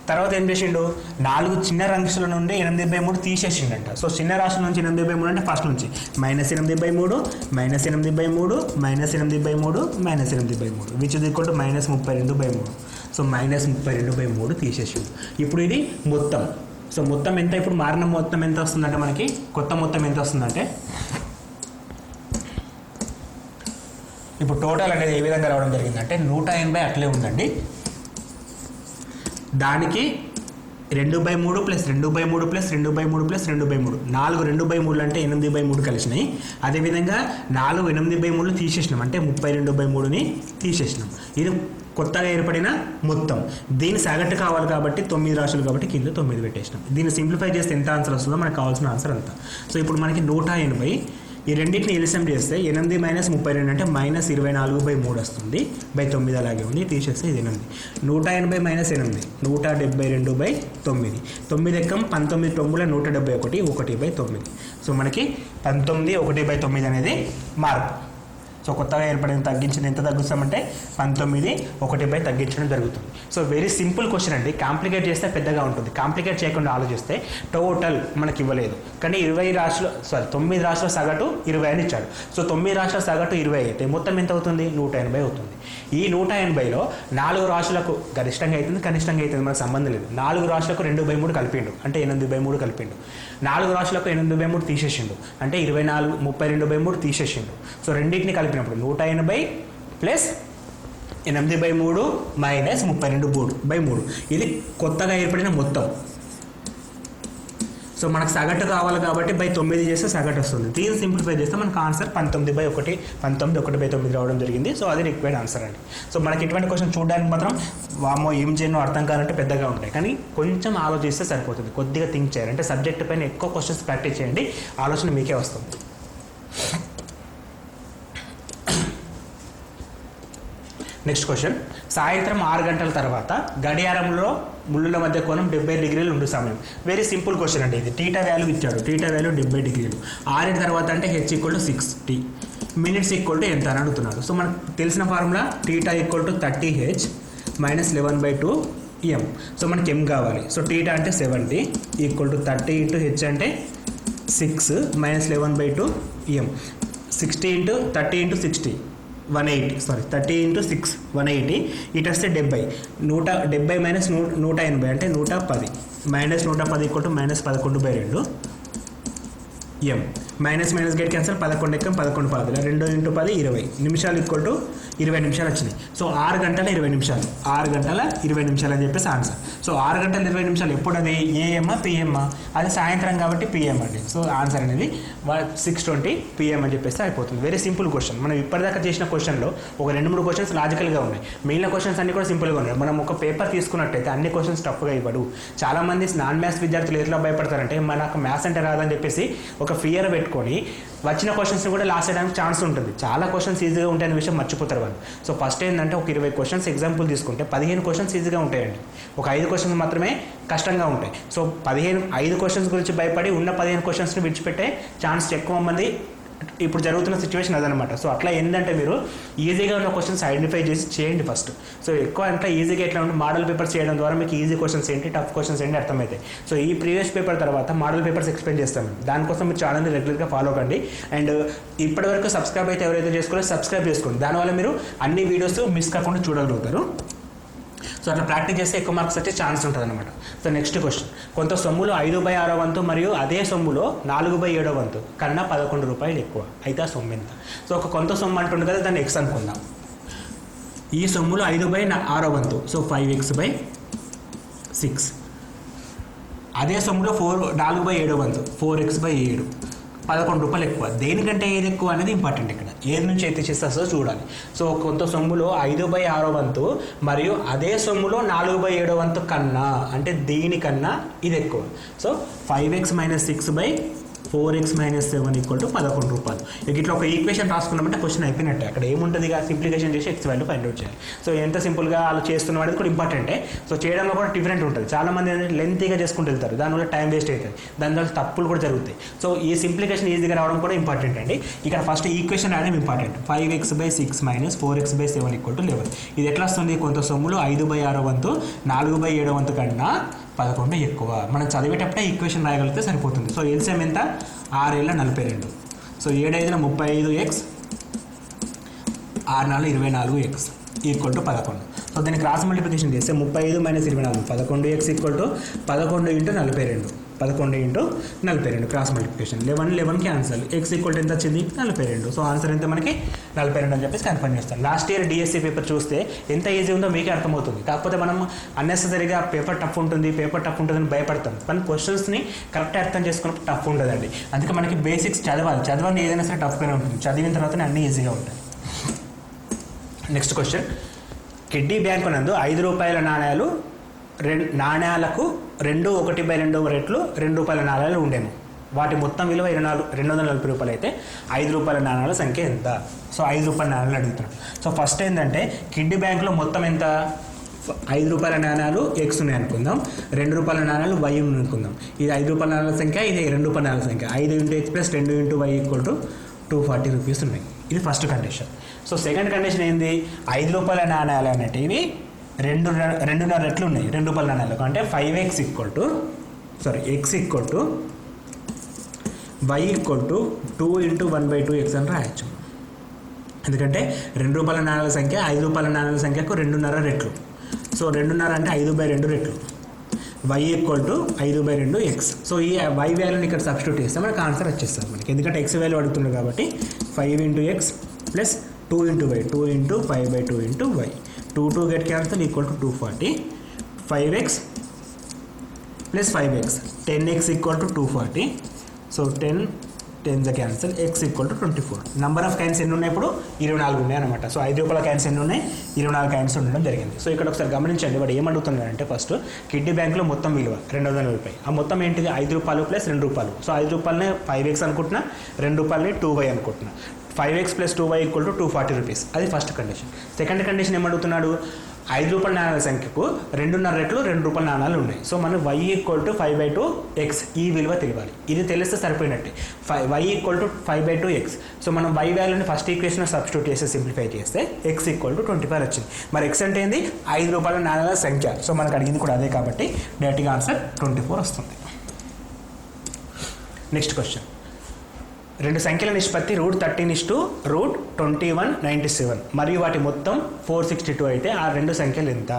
తర్వాత ఏం చేసిండు 4 చిన్న రాశుల నుండి 8/3 తీసేసిండంట. సో చిన్న రాశుల నుంచి 8/3 అంటే ఫస్ట్ నుంచి -8/3, -8/3, -8/3, -8/3 which is equal to -32/3. So -32/3 తీసేసిండు. ఇప్పుడు ఇది మొత్తం. సో మొత్తం ఎంత, ఇప్పుడు మారిన మొత్తం ఎంత వస్తుందంటే మనకి కొత్త మొత్తం ఎంత వస్తుందంటే ఇప్పుడు టోటల్ అనేది ఏ విధంగా రావడం జరిగిందంటే 180 అట్లే ఉందండి, దానికి 2/3 + 2/3 + 2/3 + 2/3 4 2/3 అంటే 8/3 కలిసినాయి. అదేవిధంగా 4 8/3 తీసేసినాం అంటే 32/3ని తీసేసినాం. ఇది కొత్తగా ఏర్పడిన మొత్తం. దీని సగటు కావాలి కాబట్టి 9 రాశులు కాబట్టి కింద 9 పెట్టేసినాం. దీన్ని సింప్లిఫై చేస్తే ఎంత ఆన్సర్ వస్తుందో మనకు కావాల్సిన ఆన్సర్ అంతా. సో ఇప్పుడు మనకి 180 ఈ రెండింటిని ఎలిసియం చేస్తే 8 - 32 అంటే -24/3 వస్తుంది. 9 అలాగే ఉంది, తీసేస్తే ఇది 8. 180 - 8 172/9. 9 ఎక్కం 19 9 171 1/9. సో మనకి 19 1/9 అనేది మార్పు. సో కొత్తగా ఏర్పడిన తగ్గించిన ఎంత తగ్గిస్తామంటే 19 1/9 తగ్గించడం జరుగుతుంది. సో వెరీ సింపుల్ క్వశ్చన్ అండి. కాంప్లికేట్ చేస్తే పెద్దగా ఉంటుంది, కాంప్లికేట్ చేయకుండా ఆలోచిస్తే టోటల్ మనకి ఇవ్వలేదు కానీ 9 రాశుల సగటు 20 అని ఇచ్చాడు. సో 9 రాశుల సగటు 20 అయితే మొత్తం ఎంత అవుతుంది 180 అవుతుంది. ఈ 180లో 4 రాశులకు గరిష్టంగా అవుతుంది కనిష్టంగా అవుతుంది మనకు సంబంధం లేదు. 4 రాశులకు 2/3 కలిపిండు అంటే 8/3 కలిపిండు. 4 రాశులకు 8/3 తీసేసిండు అంటే 32/3 తీసేసిండు. సో రెండింటిని కలిపినప్పుడు 180 + 8/3 - 32/3 ఇది కొత్తగా ఏర్పడిన మొత్తం. సో మనకు సగటు కావాలి కాబట్టి 9 చేస్తే సగటు వస్తుంది. దీన్ని సింప్లిఫై చేస్తే మనకు ఆన్సర్ 19/1 19/9 రావడం జరిగింది. సో అది రిక్వైర్డ్ ఆన్సర్ అండి. సో మనకి ఇటువంటి క్వశ్చన్ చూడడానికి మాత్రం వామో ఏం చేయనో అర్థం కావాలంటే పెద్దగా ఉంటాయి, కానీ కొంచెం ఆలోచిస్తే సరిపోతుంది. కొద్దిగా థింక్ చేయాలి అంటే సబ్జెక్ట్ పైన ఎక్కువ క్వశ్చన్స్ ప్రాక్టీస్ చేయండి, ఆలోచన మీకే వస్తుంది. నెక్స్ట్ క్వశ్చన్, సాయంత్రం 6 గంటల తర్వాత గడియారంలో ముళ్ళుల మధ్య కోణం 70 డిగ్రీలు ఉండు సమయం. వెరీ సింపుల్ క్వశ్చన్ అండి. ఇది టీటా వాల్యూ ఇచ్చాడు, టీటా వాల్యూ 70 డిగ్రీలు. 6 తర్వాత అంటే h = 60, మినిట్స్ = ఎంత అని అడుగుతున్నాడు. సో మనకు తెలిసిన formula theta = 30h - 11/2 m. So మనకి m కావాలి. సో టీటా అంటే 70 = 30 × h అంటే 6 - 11/2 m. 60 × 30 × 60 30 × 6 180. ఇటు వస్తే 70. 170 మైనస్ 180 అంటే 110. Minus 110 equal to minus 11/2 M. Minus minus gate cancel. 11 ఎక్కం 11 పాదుల 2 × 10 20 నిమిషాలు ఈక్వల్ టు 20 నిమిషాలు వచ్చినాయి. సో 6 గంటల 20 నిమిషాలు 6 గంటల 20 నిమిషాలు అని చెప్పేసి ఆన్సర్. సో 6 గంటల 20 నిమిషాలు ఎప్పుడు అది ఏఎమ్మా పిఎమ్మా? అది సాయంత్రం కాబట్టి పిఎం అండి. సో ఆన్సర్ అనేది 6:20 పిఎం అని చెప్పేసి అయిపోతుంది. Very simple question. మనం ఇప్పటిదాకా చేసిన క్వశ్చన్లో ఒక 2-3 క్వశ్చన్స్ లాజికల్గా ఉన్నాయి. మిగిలిన క్వశ్చన్స్ అన్ని కూడా సింపుల్గా ఉన్నాయి. మనం ఒక పేపర్ తీసుకున్నట్టయితే అన్ని క్వశ్చన్స్ టఫ్గా ఇవ్వడు. చాలామంది నాన్ మ్యాథ్స్ విద్యార్థులు ఎట్లా భయపడతారంటే మనకు మ్యాథ్స్ అంటే రాదని చెప్పేసి ఒక ఫియర్ పెట్టుకొని వచ్చిన క్వశ్చన్స్ని కూడా లాస్ చేయడానికి ఛాన్స్ ఉంటుంది. చాలా క్వశ్చన్స్ ఈజీగా ఉంటాయనే విషయం మర్చిపోతారు వాళ్ళు. సో ఫస్ట్ ఏంటంటే ఒక 20 క్వశ్చన్స్ ఎగ్జాంపుల్ తీసుకుంటే 15 క్వశ్చన్స్ ఈజీగా ఉంటాయండి. ఒక 5 క్వశ్చన్స్ మాత్రమే కష్టంగా ఉంటాయి. సో 5 క్వశ్చన్స్ గురించి భయపడి ఉన్న 15 క్వశ్చన్స్ని విడిచిపెట్టే ఛాన్స్ ఎక్కువ మంది ఇప్పుడు జరుగుతున్న సిచ్యువేషన్ అదనమాట. సో అట్లా ఏంటంటే మీరు ఈజీగా ఉన్న క్వశ్చన్స్ ఐడెంటిఫై చేసి చేయండి ఫస్ట్. సో ఎక్కువ అంటే ఈజీగా ఎట్లా ఉంటే మోడల్ పేపర్స్ చేయడం ద్వారా మీకు ఈజీ క్వశ్చన్స్ ఏంటి టఫ్ క్వశ్చన్స్ ఏంటి అర్థమవుతాయి. సో ఈ ప్రీవియస్ పేపర్ తర్వాత మోడల్ పేపర్స్ ఎక్స్ప్లెయిన్ చేస్తాను. దానికోసం మీరు ఛానల్ని రెగ్యులర్గా ఫాలో కండి. అండ్ ఇప్పటివరకు సబ్స్క్రైబ్ అయితే ఎవరైతే చేసుకోవాలో సబ్స్క్రైబ్ చేసుకోండి. దానివల్ల మీరు అన్ని వీడియోస్ మిస్ కాకుండా చూడగలుగుతారు. సో అట్లా ప్రాక్టీస్ చేస్తే ఎక్కువ మార్క్స్ వచ్చే ఛాన్స్ ఉంటుంది అనమాట. So next question. కొంత సొమ్ములో 5/6 వంతు మరియు అదే సొమ్ములో 4/7 వంతు కన్నా 11 రూపాయలు ఎక్కువ. అయితే ఆ సొమ్ము ఎంత? సో ఒక కొంత సొమ్ము అంటుంది కదా, దాన్ని ఎక్స్ అనుకుందాం. ఈ సొమ్ములో 5/6 వంతు, సో 5x/6. అదే సొమ్ములో 4/7 వంతు, 4x/7. 11 రూపాయలు ఎక్కువ. దేనికంటే ఏది ఎక్కువ అనేది ఇంపార్టెంట్. ఇక్కడ ఏది నుంచి అయితే చేస్తారో చూడాలి. సో కొంత సొమ్ములో 5/6 వంతు మరియు అదే సొమ్ములో 4/7 వంతు కన్నా అంటే దీనికన్నా ఇది ఎక్కువ. సో 5x-6/4x-7 ఈక్వల్ టు 11 రూపాయలు. ఇట్లా ఒక ఈక్వేషన్ రాసుకున్నామంటే క్వశ్చన్ అయిపోయినట్టే. అక్కడ ఏముంటుంది ఇక సింప్లికేషన్ చేసి ఎక్స్ వాల్యూ ఫైండ్ అవుట్ చేయాలి. సో ఎంత సింపుల్గా వాళ్ళు చేస్తున్నాం అనేది కూడా ఇంపార్టెంటే. సో చేయడంలో కూడా డిఫరెంట్ ఉంటుంది. చాలామంది ఏంటంటే లెంతీగా చేసుకుంటూ వెళ్తారు, దానివల్ల టైం వేస్ట్ అవుతుంది, దానివల్ల తప్పులు కూడా జరుగుతాయి. సో ఈ సింప్లికేషన్ ఈజీగా రావడం కూడా ఇంపార్టెంట్ అండి. ఇక్కడ ఫస్ట్ ఈక్వేషన్ రాయడం important. 5x/6 - 4x/7 equal to 11. ఇది ఎట్లా వస్తుంది? కొంత సొమ్ములో 5/6 వంతు 4/7 వంతు కన్నా 11 ఎక్కువ. మనం చదివేటప్పుడే ఈక్వేషన్ రాయగలిగితే సరిపోతుంది. సో ఎల్సిఎం ఎంత? 6×42. So 7×5 35x, 6×4 24x equal to 11. So దీన్ని క్రాస్ మల్టిప్లికేషన్ చేస్తే 35 - 24 11x equal to 11 × 42. 11 × 42 cross multiplication. 11 cancel. X equal to ఎంత వచ్చింది? 42. సో ఆన్సర్ ఎంత మనకి? 42 అని చెప్పేసి కన్ఫర్మ్ చేస్తాను. లాస్ట్ ఇయర్ డిఎస్సి పేపర్ చూస్తే ఎంత ఈజీ ఉందో మీకే అర్థమవుతుంది. కాకపోతే మనం అన్నెసరీగా పేపర్ టఫ్ ఉంటుందని భయపడతాం. కానీ క్వశ్చన్స్ని కరెక్ట్గా అర్థం చేసుకున్నప్పుడు టఫ్ ఉండదండి. అందుకే మనకి బేసిక్స్ చదవాలి ఏదైనా సరే టఫ్గానే ఉంటుంది. చదివిన తర్వాతనే అన్నీ ఈజీగా ఉంటాయి. Next question. కిడ్నీ బ్యాంకు నందు 5 రూపాయల నాణ్యాలకు 2/1/2 రెట్లు 2 రూపాయల నాణ్యాలు ఉండేను. వాటి మొత్తం విలువ 240 రూపాయలు అయితే 5 రూపాయల నాణ్యాల సంఖ్య ఎంత? సో 5 రూపాయల నాణ్యాలు అడుగుతున్నాం. సో ఫస్ట్ ఏంటంటే కిడ్నీ బ్యాంకులో మొత్తం ఎంత? 5 రూపాయల నాణ్యాలు ఎక్స్ ఉన్నాయి అనుకుందాం, 2 రూపాయల నాణ్యాలు వై అనుకుందాం. ఇది 5 రూపాయల నాణ్యాల సంఖ్య, ఇది 2 రూపాయల నాణ్యాల సంఖ్య. 5 × x + 2 × y equal to 240 rupees ఉన్నాయి. ఇది first condition. So second condition ఏంది? 5 రూపాయల నాణ్యాలు అనేటివి 2.5 రెట్లు ఉన్నాయి 2 రూపాయల నాణ్యాలకు. అంటే 5x equal to x equal to y equal to 2 × 1/2x అని రాయొచ్చు. ఎందుకంటే 2 రూపాయల నాణ్యాల సంఖ్య 5 రూపాయల నాణ్యాల సంఖ్యకు 2.5 రెట్లు. సో 2.5 అంటే 5/2 రెట్లు. y equal to 5/2x. So ఈ y వాల్యూని ఇక్కడ సబ్స్టిట్యూట్ చేస్తే మనకు ఆన్సర్ వచ్చేస్తుంది మనకి. ఎందుకంటే x వాల్యూ అడుగుతుంది కాబట్టి 5 × x + 2 × y 2 × 5/2 × y. 2 get cancel equal to 240. 5x + 5x 10x equal to 240. So 10 cancel. x equal to 24. Number of coins ఎన్ని ఉన్నాయి? ఇప్పుడు 24 ఉన్నాయి అనమాట. సో 5 రూపాయల కాయిన్స్ ఎన్ని ఉన్నాయి? 24 కాయిన్స్ ఉండడం జరిగింది. సో ఇక్కడ ఒకసారి గమనించండి, వాడు ఏమడుగుతున్నాడంటే ఫస్ట్ కిడ్నీ బ్యాంక్లో మొత్తం విలువ 240. ఆ మొత్తం ఏంటిది? 5 రూపాయలు + 2 రూపాయలు. సో 5 రూపాయలనే 5x అనుకుంటున్నా, 2 రూపాయలని 2y అనుకుంటున్నా. 5x + 2y equal to 240 rupees. అది ఫస్ట్ కండిషన్. సెకండ్ కండిషన్ ఏమడుగుతున్నాడు? 5 రూపాయల నాణ్యాల సంఖ్యకు 2.5 రెట్లు 2 రూపాయల నాణ్యాలు ఉన్నాయి. సో మనం y ఈక్వల్ టు 5/2x ఈ విలువ తెలియాలి. ఇది తెలిస్తే సరిపోయినట్టే. y equal to 5/2x. So మనం y వాల్యూని ఫస్ట్ ఈక్వేషన్ సబ్స్టిట్యూట్ చేసి సింప్లిఫై చేస్తే x ఈక్వల్ టు 25 వచ్చింది. మరి x అంటే ఏంది? 5 రూపాయల నాణ్యాల సంఖ్య. సో మనకు అడిగింది కూడా అదే కాబట్టి డైరెక్ట్గా ఆన్సర్ 24 వస్తుంది. Next question. రెండు సంఖ్యల నిష్పత్తి √13:√2197 మరియు వాటి మొత్తం 462 అయితే ఆ రెండు సంఖ్యలు ఎంత?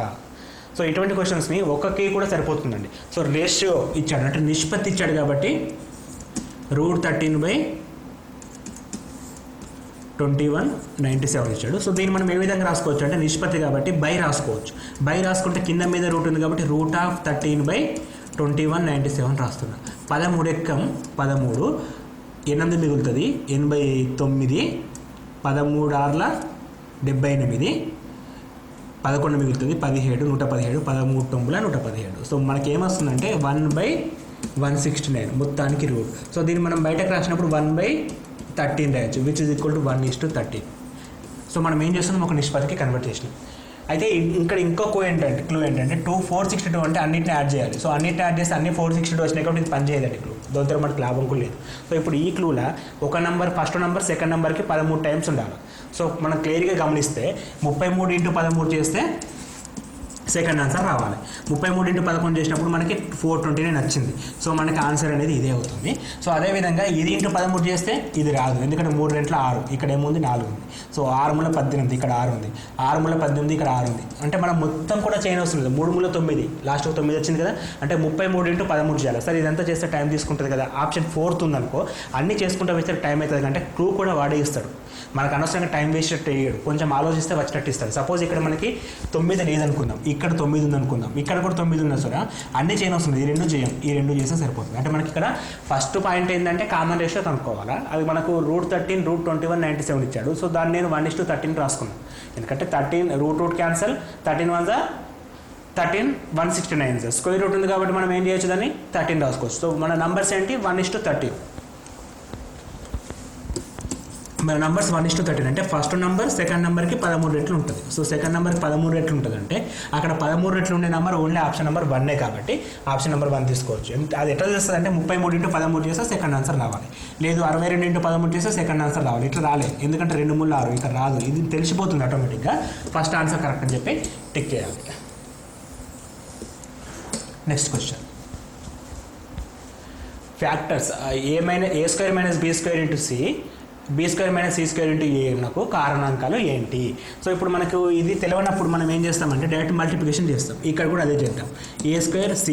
సో ఇటువంటి క్వశ్చన్స్ని ఒక్కకి కూడా సరిపోతుందండి. సో రేషియో ఇచ్చాడు అంటే నిష్పత్తి ఇచ్చాడు కాబట్టి √13/2197 ఇచ్చాడు. సో దీన్ని మనం ఏ విధంగా రాసుకోవచ్చు అంటే నిష్పత్తి కాబట్టి బై రాసుకోవచ్చు. బై రాసుకుంటే కింద మీద రూట్ ఉంది కాబట్టి √13/2197 రాస్తున్నా. 13 ఎక్కం 13, 8 మిగులుతుంది 89, 13 ఆర్ల 78, 11 మిగులుతుంది 17, 117, 13 9 117. సో మనకి ఏమొస్తుందంటే 1/169 మొత్తానికి రూట్. సో దీన్ని మనం బయటకు రాసినప్పుడు 1/13 రాయొచ్చు, which is equal to 1:13. So మనం ఏం చేస్తున్నాం, ఒక నిష్పత్తికి కన్వర్ట్ చేసినాం. అయితే ఇక్కడ ఇంకో క్లూ ఏంటంటే 462 అంటే అన్నింటిని యాడ్ చేయాలి. సో అన్నింటిని యాడ్ చేస్తే అన్ని 462 వచ్చినాయి కాబట్టి ఇది పని చేయదండి క్లూ. దాంతో మనకు లాభం కూడా లేదు. సో ఇప్పుడు ఈ క్లూలో ఒక నెంబర్ ఫస్ట్ నెంబర్ సెకండ్ నెంబర్కి 13 టైమ్స్ ఉండాలి. సో మనం క్లియర్గా గమనిస్తే 33 × 13 చేస్తే సెకండ్ ఆన్సర్ రావాలి. 33 × 11 చేసినప్పుడు మనకి 429 వచ్చింది. సో మనకి ఆన్సర్ అనేది ఇదే అవుతుంది. సో అదేవిధంగా ఇది × 13 చేస్తే ఇది రాదు, ఎందుకంటే 3 2 6, ఇక్కడ ఏముంది 4 ఉంది. సో 6 × 18 ఇక్కడ 6 ఉంది, 6 × 18 ఇక్కడ 6 ఉంది. అంటే మనం మొత్తం కూడా చేయని అవసరం లేదు. 3 × 9 లాస్ట్ 9 వచ్చింది కదా, అంటే 33 × 13 చేయాలి. సరే ఇదంతా చేస్తే టైం తీసుకుంటుంది కదా. ఆప్షన్ 4 ఉందనుకో, అన్నీ చేసుకుంటూ వేస్తే టైం అవుతుంది. అంటే క్లూ కూడా వాడే ఇస్తాడు, మనకు అనవసరంగా టైం వేస్ట్ వేయడు, కొంచెం ఆలోచిస్తే వచ్చేటట్టు ఇస్తాడు. సపోజ్ ఇక్కడ మనకి 9 లేదనుకుందాం, ఇక్కడ 9 ఉందనుకుందాం, ఇక్కడ కూడా 9 ఉన్నా సరే అన్నీ చేయనవసరం లేదు. ఈ రెండు చేయం, ఈ రెండు చేస్తే సరిపోతుంది. అంటే మనకి ఇక్కడ ఫస్ట్ పాయింట్ ఏంటంటే కామన్ రేషియో కనుక్కోవాలా. అది మనకు √13/√2197 ఇచ్చాడు. సో దాన్ని నేను 1:13 రాసుకున్నాను, ఎందుకంటే 13 రూట్ క్యాన్సల్, 13 1 13, 169 స్క్వేర్ రూట్ ఉంది కాబట్టి మనం ఏం చేయొచ్చు, దాన్ని 13 రాసుకోవచ్చు. సో మన నంబర్స్ ఏంటి 1:13. మన నంబర్స్ 1:13 అంటే ఫస్ట్ నెంబర్ సెకండ్ నెంబర్కి 13 రెట్లు ఉంటుంది. సో సెకండ్ నెంబర్కి 13 రెట్లు ఉంటుంది అంటే అక్కడ 13 రెట్లు ఉండే నెంబర్ ఓన్లీ ఆప్షన్ నెంబర్ 1 కాబట్టి ఆప్షన్ నెంబర్ 1 తీసుకోవచ్చు. అది ఎట్లా చేస్తుంది అంటే 33 × 13 చేస్తే సెకండ్ ఆన్సర్ రావాలి, లేదు 62 × 13 చేస్తే సెకండ్ ఆన్సర్ రావాలి. ఇట్లా రాలేదు, ఎందుకంటే 2 3 6 ఇక్కడ రాదు. ఇది తెలిసిపోతుంది ఆటోమేటిక్గా. ఫస్ట్ ఆన్సర్ కరెక్ట్ అని చెప్పి టిక్ చేయాలి. Next question, factors a² - b² × c, b² - c² × a నాకు కారణాంకాలు ఏంటి? సో ఇప్పుడు మనకు ఇది తెలియనప్పుడు మనం ఏం చేస్తామంటే డైరెక్ట్ మల్టిప్లికేషన్ చేస్తాం. ఇక్కడ కూడా అదే చేద్దాం. a² c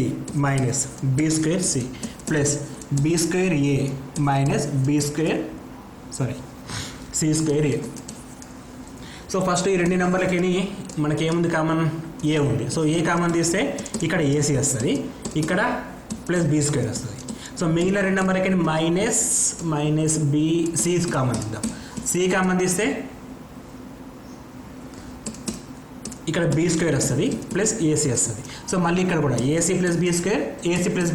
minus b² c plus b² a minus c² a. So first ఈ రెండు నెంబర్లకి మనకి ఏముంది, కామన్ ఏ ఉంది. సో ఏ కామన్ తీస్తే ఇక్కడ ac వస్తుంది, ఇక్కడ ప్లస్ b² వస్తుంది. సో మిగిలిన రెండు నెంబర్లకి మైనస్ సి కామన్ తీద్దాం. సి కామన్ తీస్తే ఇక్కడ b² వస్తుంది ప్లస్ ఏసీ వస్తుంది. సో మళ్ళీ ఇక్కడ కూడా ఏసీ ప్లస్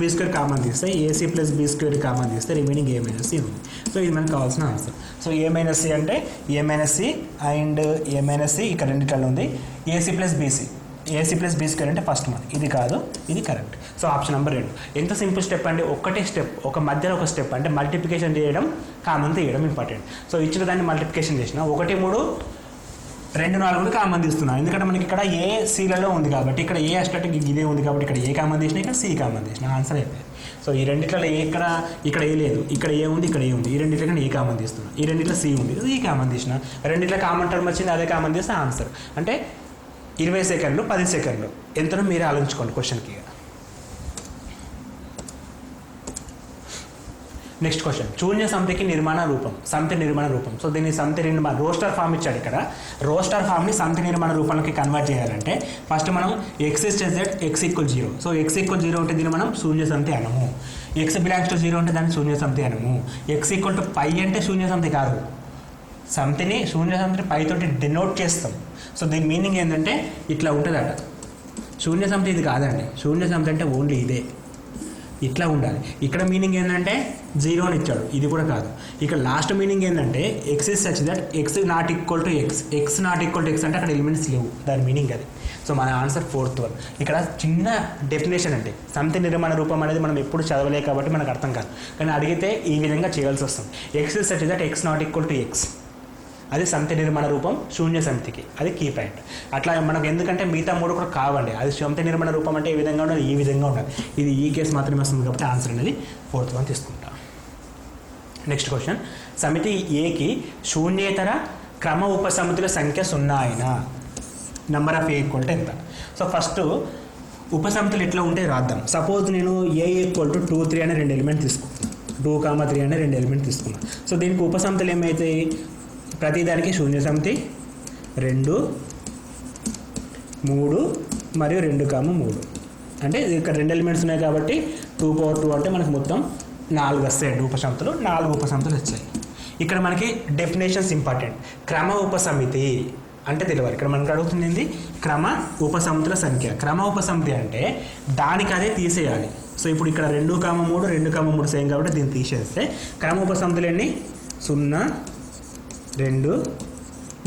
b² కామన్ తీస్తే ఏసీ ప్లస్ b² కామన్ తీస్తే రిమైనింగ్ a - c ఉంది. సో ఇది మనకు కావాల్సిన ఆన్సర్. సో a - c అంటే a - c and a - c ఇక్కడ రెండిట్లో ఉంది. ఏసీ ప్లస్ b² అంటే ఫస్ట్ వన్, ఇది కాదు, ఇది కరెక్ట్. So option number 2. ఎంత సింపుల్ స్టెప్ అండి, ఒకటే స్టెప్, ఒక మధ్యలో ఒక స్టెప్, అంటే మల్టిప్లికేషన్ చేయడం, కామన్ తీయడం ఇంపార్టెంట్. సో ఇచ్చిన దాన్ని మల్టిప్లికేషన్ చేసిన 1 3 2 4 కామన్ తీస్తున్నాను, ఎందుకంటే మనకి ఇక్కడ ఏ సీలలో ఉంది కాబట్టి, ఇక్కడ ఏ అస్టేటిక్ ఇదే ఉంది కాబట్టి ఇక్కడ ఏ కామన్ తీసిన, ఇక్కడ సి కామన్ తీసిన, ఆన్సర్ అయిపోయింది. సో ఈ రెండిట్లలో ఇక్కడ ఏ లేదు, ఇక్కడ ఏ ఉంది, ఇక్కడ ఏ ఉంది. ఈ రెండిట్లో ఏ కామన్ తీస్తున్నాను, ఈ రెండిట్లో సి ఉంది, ఈ కామన్ తీసిన, రెండిట్లో కామన్ టర్మ్ వచ్చింది, అదే కామన్ తీస్తే ఆన్సర్. అంటే 20 సెకండ్లు 10 సెకండ్లు ఎంతనో మీరే ఆలోచించుకోండి క్వశ్చన్కి. నెక్స్ట్ క్వశ్చన్, శూన్య సమితి నిర్మాణ రూపం. సో దీన్ని సమితి నిర్మాణ రోస్టర్ ఫామ్ ఇచ్చాడు. ఇక్కడ రోస్టర్ ఫామ్ని సమితి నిర్మాణ రూపంలోకి కన్వర్ట్ చేయాలంటే ఫస్ట్ మనం x = x 0. సో x 0 అంటే దీన్ని మనం శూన్య సమితి అనము. x ∈ 0 అంటే దాన్ని శూన్య సమితి అనము. x = π అంటే శూన్య సమితి కాదు, సమితిని శూన్య సమితిని π తోటి డినోట్ చేస్తాం. సో దీని మీనింగ్ ఏంటంటే ఇట్లా ఉంటుందట. శూన్య సమితి ఇది కాదండి, శూన్య సమితి అంటే ఓన్లీ ఇదే, ఇట్లా ఉండాలి. ఇక్కడ మీనింగ్ ఏంటంటే 0 అని ఇచ్చాడు, ఇది కూడా కాదు. ఇక్కడ లాస్ట్ మీనింగ్ ఏంటంటే x is such that x ≠ x అంటే అక్కడ ఎలిమెంట్స్ లేవు, దాని మీనింగ్ అది. సో మన ఆన్సర్ 4th వన్. ఇక్కడ చిన్న డెఫినేషన్ అంటే సమితి నిర్మాణ రూపం అనేది మనం ఎప్పుడు చదవలే కాబట్టి మనకు అర్థం కాదు, కానీ అడిగితే ఈ విధంగా చేయాల్సి వస్తుంది. x is such that x ≠ x, అది సమితి నిర్మాణ రూపం శూన్య సమితికి, అది కీ పాయింట్. అట్లా మనకు ఎందుకంటే మిగతా 3 కూడా కావండి. అది సమితి నిర్మాణ రూపం అంటే ఈ విధంగా ఉండాలి, ఈ విధంగా ఉండాలి. ఇది ఈ కేసు మాత్రమే వస్తుంది కాబట్టి ఆన్సర్ అనేది 4th వన్ తీసుకుంటాం. నెక్స్ట్ క్వశ్చన్, సమితి ఏకి శూన్యేతర క్రమ ఉపసమితుల సంఖ్య 0 అయినా number of A equal to ఎంత? సో ఫస్ట్ ఉపసమితులు ఎట్లా ఉంటే రాద్దాం. సపోజ్ నేను ఏ ఈక్వల్ టు 2, 3 అనే 2 ఎలిమెంట్ తీసుకున్నాను. 2, 3 అనే 2 ఎలిమెంట్ తీసుకున్నాను. సో దీనికి ఉపసమితులు ఏమవుతాయి? ప్రతిదానికి శూన్య సమితి 2, 3 మరియు 2, 3. అంటే ఇక్కడ 2 ఎలిమెంట్స్ ఉన్నాయి కాబట్టి 2/2 అంటే మనకు మొత్తం 4 వస్తాయండి ఉపసమితులు. 4 ఉపసమితులు వచ్చాయి. ఇక్కడ మనకి డెఫినేషన్స్ ఇంపార్టెంట్. క్రమ ఉపసమితి అంటే తెలియాలి. ఇక్కడ మనకు అడుగుతుంది ఏంది? క్రమ ఉపసమితుల సంఖ్య. క్రమ ఉపసమితి అంటే దానికి అదే తీసేయాలి. సో ఇప్పుడు ఇక్కడ 2, 3, 2, 3 సేమ్ కాబట్టి దీన్ని తీసేస్తే క్రమ ఉపసమితులు ఎన్ని? 0, 2,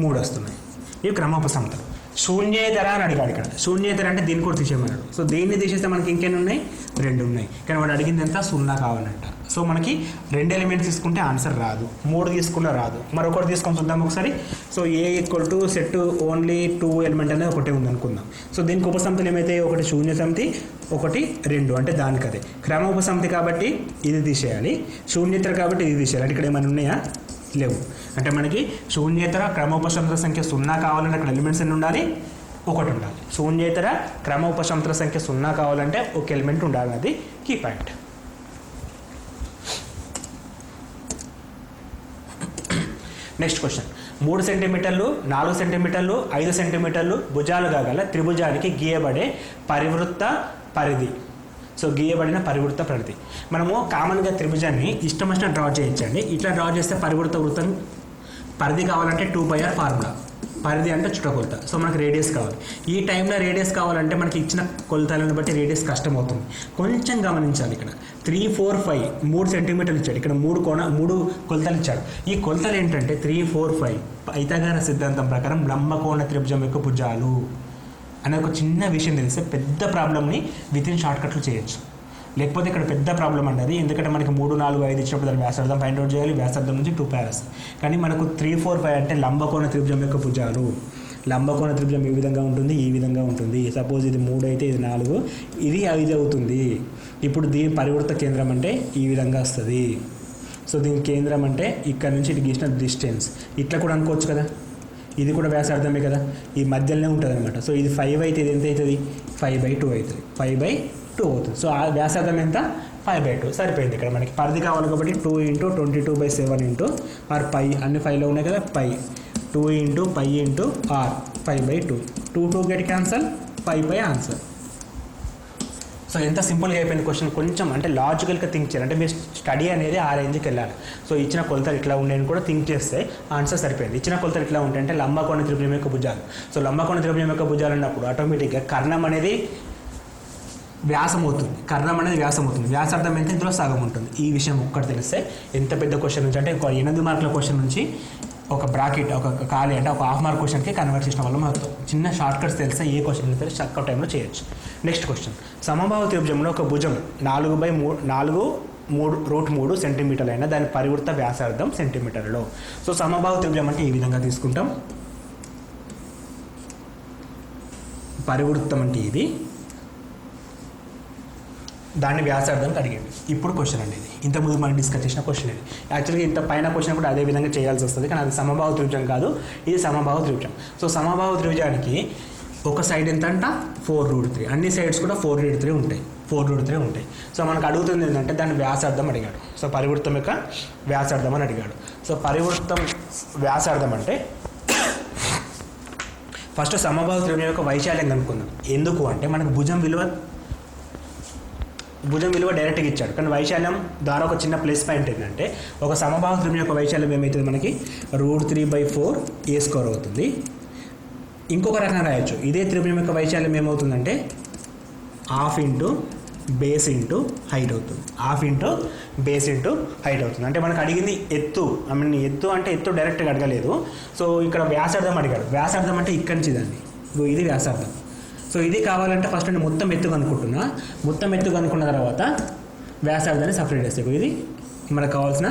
3 వస్తున్నాయి. ఇవి క్రమ ఉపసమితులు. శూన్యేతర అని అడిగాడు. ఇక్కడ శూన్యేతర అంటే దీన్ని కూడా తీసేయమన్నాడు. సో దీన్ని తీసేస్తే మనకి ఇంకెన్ని ఉన్నాయి? 2 ఉన్నాయి. కానీ వాడు అడిగింది ఎంత? 0 కావాలంట. సో మనకి 2 ఎలిమెంట్స్ తీసుకుంటే ఆన్సర్ రాదు, 3 తీసుకున్నా రాదు. మరొకటి తీసుకొని చూద్దాం ఒకసారి. So A equal to set only 2 element అనేది ఒకటే ఉంది అనుకుందాం. సో దీనికి ఉపసమితులు ఏమైతే? ఒకటి శూన్య సమితి, ఒకటి 2 అంటే దానికి అదే. క్రమ ఉపసమితి కాబట్టి ఇది తీసేయాలి, శూన్యేతర కాబట్టి ఇది తీసేయాలి. అంటే ఇక్కడ ఏమైనా ఉన్నాయా? లేవు. అంటే మనకి శూన్యేతర క్రమ ఉపసమితుల సంఖ్య 0 కావాలంటే అక్కడ ఎలిమెంట్స్ ఎన్ని ఉండాలి? 1 ఉండాలి. శూన్యేతర క్రమ ఉపసమితుల సంఖ్య 0 కావాలంటే ఒక ఎలిమెంట్ ఉండాలి. అది కీ పాయింట్. నెక్స్ట్ క్వశ్చన్, 3 సెంటీమీటర్లు, 4 సెంటీమీటర్లు, 5 సెంటీమీటర్లు భుజాలుగా గల త్రిభుజానికి గీయబడే పరివృత్త పరిధి. సో గీయబడిన పరివృత్త పరిధి. మనము కామన్గా త్రిభుజాన్ని ఇష్టం వచ్చిన డ్రా చేయొచ్చండి. ఇట్లా డ్రా చేస్తే పరివృత్త వృత్తం పరిధి కావాలంటే 2πr ఫార్ములా. పరిధి అంటే చుట్టకొలత. సో మనకి రేడియస్ కావాలి. ఈ టైంలో రేడియస్ కావాలంటే మనకి ఇచ్చిన కొలతలను బట్టి రేడియస్ కష్టం అవుతుంది. కొంచెం గమనించాలి. ఇక్కడ 3, 4, 5 3 సెంటీమీటర్లు ఇచ్చాడు. ఇక్కడ 3 కొలతలు ఇచ్చాడు. ఈ కొలతలు ఏంటంటే 3, 4, 5 పైథాగరస్ సిద్ధాంతం ప్రకారం లంబకోణ త్రిభుజం యొక్క భుజాలు అనే ఒక చిన్న విషయం తెలిస్తే పెద్ద ప్రాబ్లమ్ని వితిన్ షార్ట్కట్లు చేయొచ్చు. లేకపోతే ఇక్కడ పెద్ద ప్రాబ్లం అన్నది, ఎందుకంటే మనకి 3, 4, 5 ఇచ్చినప్పుడు దాని వ్యాసార్థం ఫైండ్ అవుట్ చేయాలి. వ్యాసార్థం నుంచి 2πr వస్తుంది. కానీ మనకు 3, 4, 5 అంటే లంబకోణ త్రిభుజం యొక్క భుజాలు. లంబకోణ త్రిభుజం ఈ విధంగా ఉంటుంది, ఈ విధంగా ఉంటుంది. సపోజ్ ఇది 3 అయితే ఇది 4, ఇది 5 అవుతుంది. ఇప్పుడు దీని పరివృత్త కేంద్రం అంటే ఈ విధంగా వస్తుంది. సో దీని కేంద్రం అంటే ఇక్కడ నుంచి ఇటు గీసిన డిస్టెన్స్. ఇట్లా కూడా అనుకోవచ్చు కదా, ఇది కూడా వ్యాసార్థమే కదా, ఈ మధ్యలోనే ఉంటుంది అనమాట. సో ఇది 5 అయితే ఇది ఎంత అవుతుంది? 5/2 అవుతుంది. 5/2 అవుతుంది. సో ఆ వ్యాసార్థం ఎంత? 5/2 సరిపోయింది. ఇక్కడ మనకి పరిధి కావాలి కాబట్టి 2 × 22/7 ఆర్ పై, అన్ని 5లో ఉన్నాయి కదా, పై 2 × π × r 5/2. 2 get cancel, 5 answer. So ఎంత సింపుల్గా అయిపోయింది క్వశ్చన్. కొంచెం అంటే లాజికల్గా థింక్ చేయాలి. అంటే మీరు స్టడీ అనేది ఆ రేంజ్కి వెళ్ళాలి. సో ఇచ్చిన కొలతలు ఇట్లా ఉండేని కూడా థింక్ చేస్తే ఆన్సర్ సరిపోయింది. ఇచ్చిన కొలతలు ఇట్లా ఉంటాయి అంటే లంబకోణ త్రిభుజం యొక్క భుజాలు. సో లంబకోణ త్రిభుజం యొక్క భుజాలు అన్నప్పుడు ఆటోమేటిక్గా కర్ణం అనేది వ్యాసం అవుతుంది. కర్ణం అనేది వ్యాసం అవుతుంది. వ్యాసార్థం ఎంత? ఇందులో సగం ఉంటుంది. ఈ విషయం ఒక్కటి తెలిస్తే ఎంత పెద్ద క్వశ్చన్ నుంచి అంటే 8 మార్కుల క్వశ్చన్ నుంచి ఒక బ్రాకెట్, ఒక ఖాళీ అంటే ఒక హాఫ్ మార్క్ క్వశ్చన్కి కన్వర్ట్ చేసిన వల్ల మనకు చిన్న షార్ట్ కట్స్ తెలిస్తే ఏ క్వశ్చన్ తెలిస్తే తక్కువ టైంలో చేయొచ్చు. నెక్స్ట్ క్వశ్చన్, సమబాహు త్రిభుజంలో ఒక భుజం 4/3 సెంటీమీటర్లు అయినా దాని పరివృత్త వ్యాసార్థం సెంటీమీటర్లో. సో సమబాహు త్రిభుజం అంటే ఈ విధంగా తీసుకుంటాం. పరివృత్తం అంటే ఇది, దాన్ని వ్యాసార్థం అడిగండి. ఇప్పుడు క్వశ్చన్ అండి ఇది. ఇంతకుముందు మనం డిస్కస్ చేసిన క్వశ్చన్ ఇది. యాక్చువల్గా ఇంత పైన క్వశ్చన్ కూడా అదే విధంగా చేయాల్సి వస్తుంది, కానీ అది సమబాహు త్రిభుజం కాదు, ఇది సమబాహు త్రిభుజం. సో సమబాహు త్రిభుజానికి ఒక సైడ్ ఎంత అంట? 4√3. అన్ని సైడ్స్ కూడా 4√3 ఉంటాయి. 4√3 ఉంటాయి. సో మనకు అడుగుతుంది ఏంటంటే దాని వ్యాసార్థం అడిగాడు. సో పరివృత్తం యొక్క వ్యాసార్థం అని అడిగాడు. సో పరివృత్తం వ్యాసార్థం అంటే ఫస్ట్ సమబాహు త్రిభుజం యొక్క వైశాల్యం కనుక్కుందాం. ఎందుకు అంటే మనకు భుజం విలువ డైరెక్ట్గా ఇచ్చాడు, కానీ వైశాల్యం ద్వారా ఒక చిన్న ప్లస్ పాయింట్ ఏంటంటే ఒక సమబాహు త్రిభుజం యొక్క వైశాల్యం ఏమవుతుంది? మనకి √3/4 a² అవుతుంది. ఇంకొక రకంగా రాయొచ్చు. ఇదే త్రిభుజం యొక్క వైశాల్యం ఏమవుతుందంటే 1/2 బేస్ ఇంటూ హైట్ అవుతుంది. 1/2 బేస్ ఇంటూ హైట్ అవుతుంది. అంటే మనకు అడిగింది ఎత్తు. ఎత్తు అంటే ఎత్తు డైరెక్ట్గా అడగలేదు. సో ఇక్కడ వ్యాసార్థం అడిగాడు. వ్యాసార్థం అంటే ఇక్కడి నుంచి దాన్ని, ఇది వ్యాసార్థం. సో ఇది కావాలంటే ఫస్ట్ నేను మొత్తం ఎత్తు కనుక్కుంటున్నా. మొత్తం ఎత్తు కనుక్కున్న తర్వాత వ్యాసార్థాన్ని సపరేట్ చేస్తే ఇది మనకు కావాల్సిన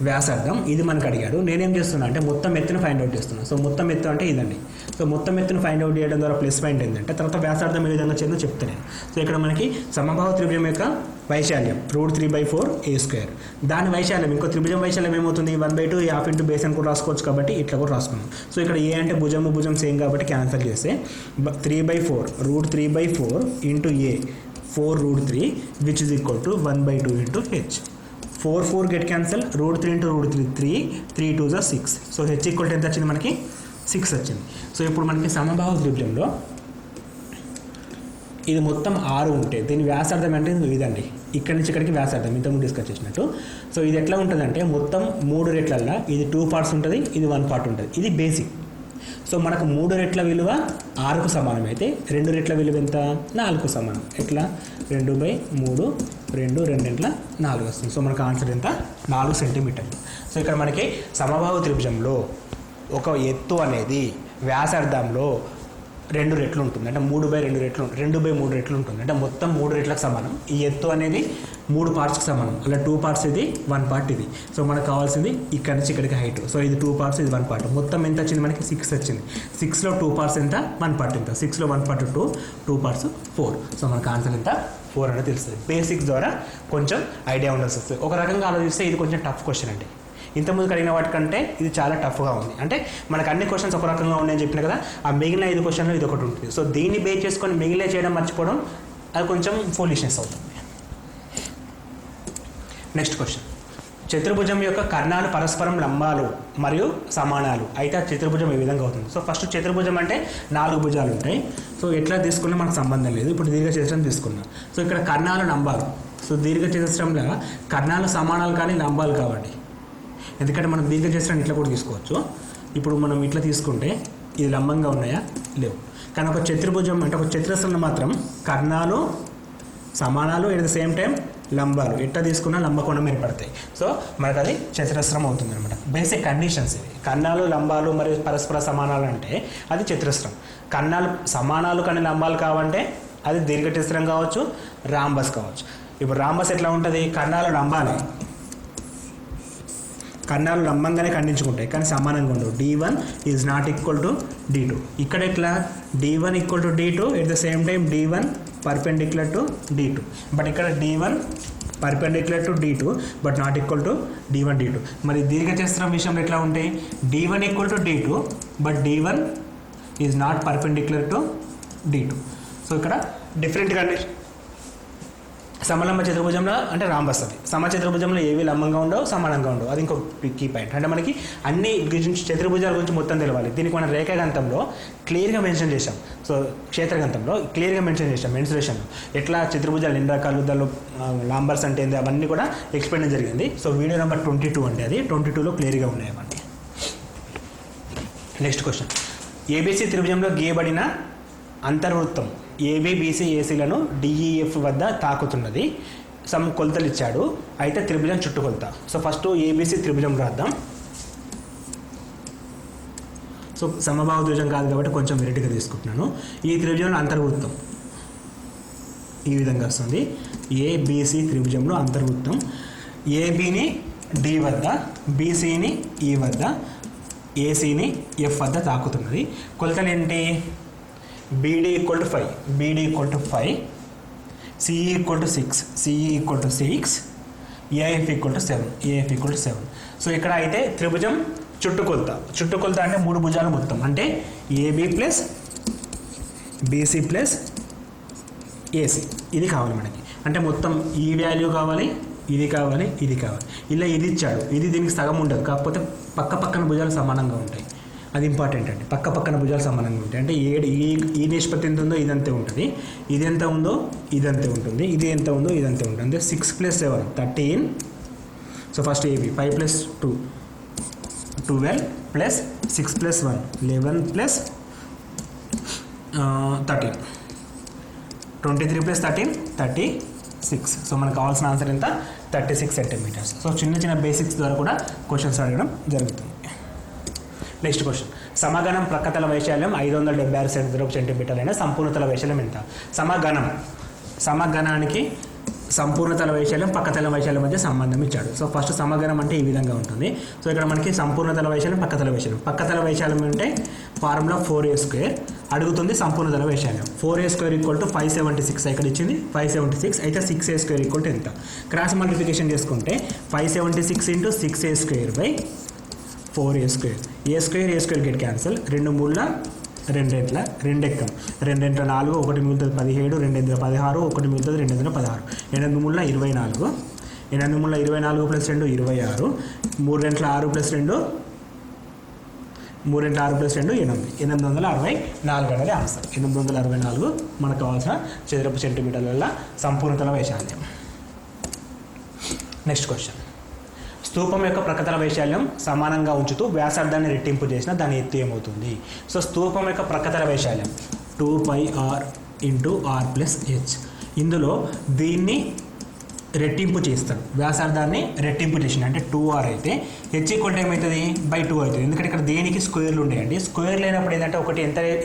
వ్యాసార్థం, ఇది మనకు అడిగాడు. నేనేం చేస్తున్నా అంటే మొత్తం ఎత్తును ఫైండ్ అవుట్ చేస్తున్నాను. సో మొత్తం ఎత్తు అంటే ఇదండి. సో మొత్తం ఎత్తును ఫైండ్ అవుట్ చేయడం ద్వారా ప్లస్ పాయింట్ ఏంటంటే తర్వాత వ్యాసార్థం ఏ విధంగా చేయాలో చెప్తాను నేను. సో ఇక్కడ మనకి సమబాహు త్రిభుజం యొక్క వైశాల్యం √3/4a². దాని వైశాల్యం ఇంకో త్రిభుజం వైశాల్యం ఏమవుతుంది 1/2 ½ ఇంటూ బేస్ అని కూడా రాసుకోవచ్చు కాబట్టి ఇట్లా కూడా రాసుకున్నాం. సో ఇక్కడ ఏ అంటే భుజం సేమ్ కాబట్టి క్యాన్సల్ చేస్తే 3/4 √3/4 into a 4√3 which is equal to 1/2 into h. 4 get cancel, √3 into √3 3, 3 2s are 6. So h equal to ఎంత వచ్చింది మనకి 6 వచ్చింది. సో ఇప్పుడు మనకి సమబాహు త్రిభుజంలో ఇది మొత్తం 6 ఉంటే దీని వ్యాసార్థం అంటే ఇదండి, ఇక్కడి నుంచి ఇక్కడికి వ్యాసార్థం ఇంతకుముందు డిస్కస్ చేసినట్టు. సో ఇది ఎట్లా ఉంటుందంటే మొత్తం 3 రెట్లల్లో ఇది 2 parts ఉంటుంది, ఇది 1 part ఉంటుంది. ఇది బేసిక్. సో మనకు 3 రెట్ల విలువ 6కు సమానం అయితే 2 రెట్ల విలువ ఎంత 4కు సమానం. ఎట్లా 2/3 2 4 వస్తుంది. సో మనకు ఆన్సర్ ఎంత 4 సెంటీమీటర్లు. సో ఇక్కడ మనకి సమబాహు త్రిభుజంలో ఒక ఎత్తు అనేది వ్యాసార్థంలో 2 రెట్లు ఉంటుంది, అంటే 3/2 రెట్లు 2/3 రెట్లు ఉంటుంది, అంటే మొత్తం 3 రెట్లకు సమానం. ఈ ఎత్తు అనేది 3 partsకి సమానం, అలా 2 parts ఇది 1 part ఇది. సో మనకు కావాల్సింది ఇక్కడ నుంచి ఇక్కడికి హైట్. సో ఇది 2 parts ఇది 1 part. మొత్తం ఎంత వచ్చింది మనకి 6 వచ్చింది. 6లో 2 parts ఎంత 1 part ఎంత, 6లో 1 part 2 parts 4. సో మనకు ఆన్సర్ ఎంత 4 అనేది తెలుస్తుంది. బేసిక్స్ ద్వారా కొంచెం ఐడియా ఉండాల్సి వస్తుంది. ఒక రకంగా ఆలోచిస్తే ఇది కొంచెం టఫ్ క్వశ్చన్ అండి. ఇంతకుముందు అడిగిన వాటికంటే ఇది చాలా టఫ్గా ఉంది. అంటే మనకు అన్ని క్వశ్చన్స్ ఒక రకంగా ఉన్నాయని చెప్పిన కదా, ఆ మిగిలిన 5 క్వశ్చన్లు ఇది ఒకటి ఉంటుంది. సో దీన్ని బేస్ చేసుకొని మిగిలిన చేయడం మర్చిపోవడం అది కొంచెం ఫూలిష్నెస్ అవుతుంది. నెక్స్ట్ క్వశ్చన్, చతుర్భుజం యొక్క కర్ణాలు పరస్పరం లంబాలు మరియు సమానాలు అయితే ఆ చతుర్భుజం ఏ విధంగా అవుతుంది. సో ఫస్ట్ చతుర్భుజం అంటే 4 భుజాలు ఉంటాయి. సో ఎట్లా తీసుకున్నా మనకు సంబంధం లేదు. ఇప్పుడు దీర్ఘచతురం తీసుకున్నాం. సో ఇక్కడ కర్ణాలు లంబాలు. సో దీర్ఘచతురంలో కర్ణాలు సమానాలు కానీ లంబాలు కావండి. ఎందుకంటే మనం దీర్ఘచతురం ఇట్లా కూడా తీసుకోవచ్చు. ఇప్పుడు మనం ఇట్లా తీసుకుంటే ఇది లంబంగా ఉన్నాయా లేవు. కానీ ఒక చతుర్భుజం అంటే ఒక చతురస్రంలో మాత్రం కర్ణాలు సమానాలు ఎట్ ద సేమ్ టైం లంబాలు ఎట్లా తీసుకున్నా లంబకోణం ఏర్పడతాయి. సో మనకు అది చతురస్రం అవుతుంది అనమాట. బేసిక్ కండిషన్స్ ఇవి. కర్ణాలు లంబాలు మరియు పరస్పర సమానాలు అంటే అది చతురస్రం. కర్ణాలు సమానాలు కానీ లంబాలు కావంటే అది దీర్ఘచతురం కావచ్చు, రాంబస్ కావచ్చు. ఇప్పుడు రాంబస్ ఎట్లా ఉంటుంది, కర్ణాలు లంబాలే, కర్ణాలు లంబంగానే ఖండించుకుంటాయి కానీ సమానంగా ఉండవు. D1 is not equal to D2. ఇక్కడ ఎట్లా D1 equal to D2 at the same time D1 perpendicular to D2. But ఇక్కడ D1 perpendicular to D2 but not equal to D1 D2. మరి దీర్ఘచతురం విషయంలో ఎట్లా ఉంటాయి, D1 equal to D2 but D1 is not perpendicular to D2. So ఇక్కడ different condition. సమలంబ చతుర్భుజంలో అంటే rhombus అది. సమచతుర్భుజంలో ఏవి లంబంగా ఉండవు, సమానంగా ఉండవు. అది ఇంకో కీ పాయింట్. అంటే మనకి అన్ని చతుర్భుజాల గురించి మొత్తం తెలవాలి. దీనికి మనం రేఖాగంతంలో క్లియర్గా మెన్షన్ చేసాం. సో క్షేత్రగంతంలో క్లియర్గా మెన్షన్ చేసాం మెన్సురేషన్లో ఎట్లా చతుర్భుజాలు ఎన్ని రకాలు, దానిలో లాంబర్స్ అంటే ఏంది అవన్నీ కూడా ఎక్స్ప్లెయిన్ జరిగింది. సో వీడియో నెంబర్ 22 అంటే అది 22లో క్లియర్గా ఉన్నాయి అవన్నీ. Next question, ABC త్రిభుజంలో గీయబడిన అంతర్వృత్తం ABBC ఏసీలను DEF వద్ద తాకుతున్నది. సమ్ కొలతలు ఇచ్చాడు. అయితే త్రిభుజం చుట్టుకొలత. సో ఫస్ట్ ఏబిసి త్రిభుజం రాద్దాం. సో సమబాహు త్రిభుజం కాదు కాబట్టి కొంచెం వెరైటీగా తీసుకుంటున్నాను. ఈ త్రిభుజంలో అంతర్వృత్తం ఈ విధంగా వస్తుంది. ఏబిసి త్రిభుజంలో అంతర్వృత్తం ఏబిని డి వద్ద, బీసీని ఈ వద్ద, ఏసీని ఎఫ్ వద్ద తాకుతున్నది. కొలతలు ఏంటి, BD equal to 5, BD equal to 5, CE equal to 6, CE equal to 6, AF equal to 7, AF equal to 7. So ఇక్కడ అయితే త్రిభుజం చుట్టుకొలత అంటే 3 భుజాలు మొత్తం అంటే AB plus BC plus AC ఇది కావాలి మనకి. అంటే మొత్తం ఈ వాల్యూ కావాలి, ఇది కావాలి, ఇది కావాలి. ఇలా ఇది ఇచ్చాడు. ఇది దీనికి సగం ఉండదు, కాకపోతే పక్కన భుజాలు సమానంగా ఉంటాయి. అది ఇంపార్టెంట్ అండి. పక్కన భుజాలు సమానంగా ఉంటాయి. అంటే ఈ నిష్పత్తి ఎంత ఉందో ఇదంతే ఉంటుంది, ఇది ఎంత ఉందో ఇదంతే ఉంటుంది, ఇది ఎంత ఉందో ఇదంతే ఉంటుంది. అంటే 6 + 7 13. So first AB 5 + 2 12 plus 6 + 1 11 plus 13 23 + 13 36. So మనకు కావాల్సిన ఆన్సర్ ఎంత 36 సెంటీమీటర్స్. సో చిన్న బేసిక్స్ ద్వారా కూడా క్వశ్చన్స్ అడగడం జరుగుతుంది. నెక్స్ట్ క్వశ్చన్, సమగణం ప్రక్కతల వైశాల్యం 576 చదరపు సెంటీమీటర్లు అయిన సంపూర్ణతల వైశాల్యం ఎంత. సమగణానికి సంపూర్ణ తల వైశాల్యం పక్క తల వైశాల్యం మధ్య సంబంధం ఇచ్చాడు. సో ఫస్ట్ సమగ్రం అంటే ఈ విధంగా ఉంటుంది. సో ఇక్కడ మనకి సంపూర్ణ తల వైశాల్యం పక్క తల వైశాల్యం అంటే ఫార్ములా 4a². అడుగుతుంది సంపూర్ణ తల వైశాల్యం. 4a² ఈక్వల్ టు 576 ఇక్కడ ఇచ్చింది 576. అయితే 6a² ఈక్వల్ టు ఎంత? క్రాస్ మల్టిప్లికేషన్ చేసుకుంటే 576 into 6a² by 4a². a² get cancel. 2 3 2 2 ఎక్కం 2 2 4 1 మిగులుతుంది 17 2 16 1 మిగులుతుంది 2 16 8 3 24 8 3 24 ప్లస్ 2 26 3 2 6 ప్లస్ 2 3 6 ప్లస్ 2 8 864 అనేది ఆన్సర్. 864 మనకు కావాల్సిన చదరపు సెంటీమీటర్ల సంపూర్ణతల వైశాల్యం. Next question. స్తూపం యొక్క ప్రకతల వైశాల్యం సమానంగా ఉంచుతూ వ్యాసార్థాన్ని రెట్టింపు చేసిన దాని ఎత్తు ఏమవుతుంది? సో స్తూపం యొక్క ప్రకతల వైశాల్యం 2πr into are plus H. ఇందులో దీన్ని రెట్టింపు చేస్తాడు, వ్యాసార్థాన్ని రెట్టింపు చేసిన అంటే 2r అయితే హెచ్ ఈక్వల్ టు ఏమవుతుంది బై 2 అవుతుంది. ఎందుకంటే ఇక్కడ దేనికి స్క్వేర్లు ఉండేయండి. స్క్వేర్ లేనప్పుడు ఏంటంటే ఒకటి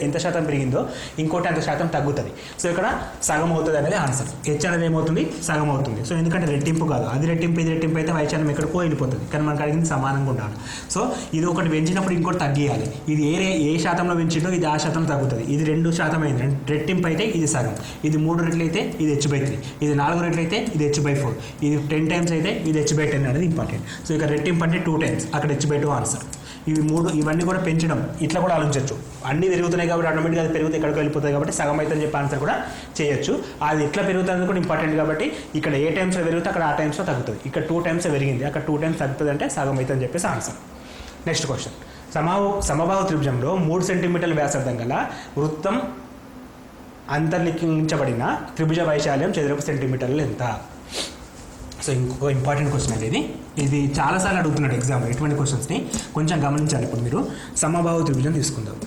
ఎంత శాతం పెరిగిందో ఇంకోటి అంత శాతం తగ్గుతుంది. సో ఇక్కడ సగం అవుతుంది అనేది ఆన్సర్. హెచ్ అనేది ఏమవుతుంది సగం అవుతుంది. సో ఎందుకంటే రెట్టింపు కాదు, అది రెట్టింపు ఇది రెట్టింపు అయితే వైశాల్యం ఎక్కడికో వెళ్ళిపోతుంది. కానీ మనకు అడిగింది సమానంగా ఉండాలి. సో ఇది ఒకటి పెంచినప్పుడు ఇంకోటి తగ్గియాలి. ఇది ఏ శాతంలో పెంచిందో ఇది ఆ శాతం తగ్గుతుంది. ఇది 2% అయింది, రెట్టింపు అయితే ఇది సగం. ఇది 3 రెట్లు అయితే ఇది h/3. ఇది 4 రెట్లు అయితే ఇది h/4. ఇది 10 టైమ్స్ అయితే ఇది h/10 అనేది ఇంపార్టెంట్. సో ఇక్కడ రెట్టింపు అంటే 2 టైమ్స్, అక్కడ h/2 ఆన్సర్. ఇవన్నీ కూడా పెంచడం ఇట్లా కూడా ఆలోచించవచ్చు. అన్నీ పెరుగుతున్నాయి కాబట్టి ఆటోమేటిక్గా అది పెరుగుతుంది, ఎక్కడికి వెళ్ళిపోతుంది కాబట్టి సగం అయితే అని చెప్పి ఆన్సర్ కూడా చేయొచ్చు. అది ఎట్లా పెరుగుతుంది కూడా ఇంపార్టెంట్ కాబట్టి ఇక్కడ ఏ టైమ్స్లో పెరుగుతుంది అక్కడ ఆ టైమ్స్లో తగ్గుతుంది. ఇక్కడ 2 టైమ్స్ పెరిగింది, అక్కడ 2 టైమ్స్ తగ్గుతుంది అంటే సగం అయితే అని చెప్పేసి ఆన్సర్. Next question. సమబాహు త్రిభుజంలో 3 సెంటీమీటర్ల వ్యాసార్థం గల వృత్తం అంతర్లిఖించబడిన త్రిభుజ వైశాల్యం చదరపు సెంటీమీటర్లు ఎంత? సో ఇంకొక ఇంపార్టెంట్ క్వశ్చన్ అండి ఇది చాలాసార్లు అడుగుతున్నాడు ఎగ్జామ్లో. ఇటువంటి క్వశ్చన్స్ని కొంచెం గమనించాలి. ఇప్పుడు మీరు సమబాహు త్రిభుజం తీసుకుందాం.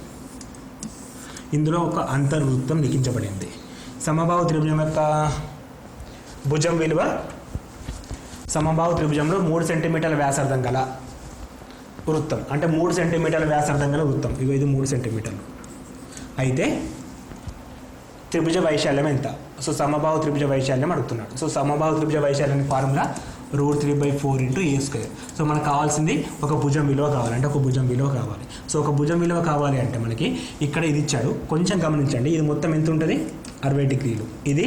ఇందులో ఒక అంతర్వృత్తం లిఖించబడింది. సమబాహు త్రిభుజం యొక్క భుజం విలువ, సమబాహు త్రిభుజంలో 3 సెంటీమీటర్ల వ్యాసార్థం గల వృత్తం అంటే 3 సెంటీమీటర్ల వ్యాసార్థం గల వృత్తం. ఇది 3 సెంటీమీటర్లు అయితే త్రిభుజ వైశాల్యం ఎంత? సో సమబాహు త్రిభుజ వైశాల్యం అడుగుతున్నాడు. సో సమబాహు త్రిభుజ వైశాల్యం ఫార్ములా √3/4 ఇంటూ a². సో మనకు కావాల్సింది ఒక భుజం విలువ కావాలంటే ఒక భుజం విలువ కావాలి. సో ఒక భుజం విలువ కావాలి అంటే మనకి ఇక్కడ ఇది ఇచ్చాడు, కొంచెం గమనించండి. ఇది మొత్తం ఎంత ఉంటుంది 60 డిగ్రీలు, ఇది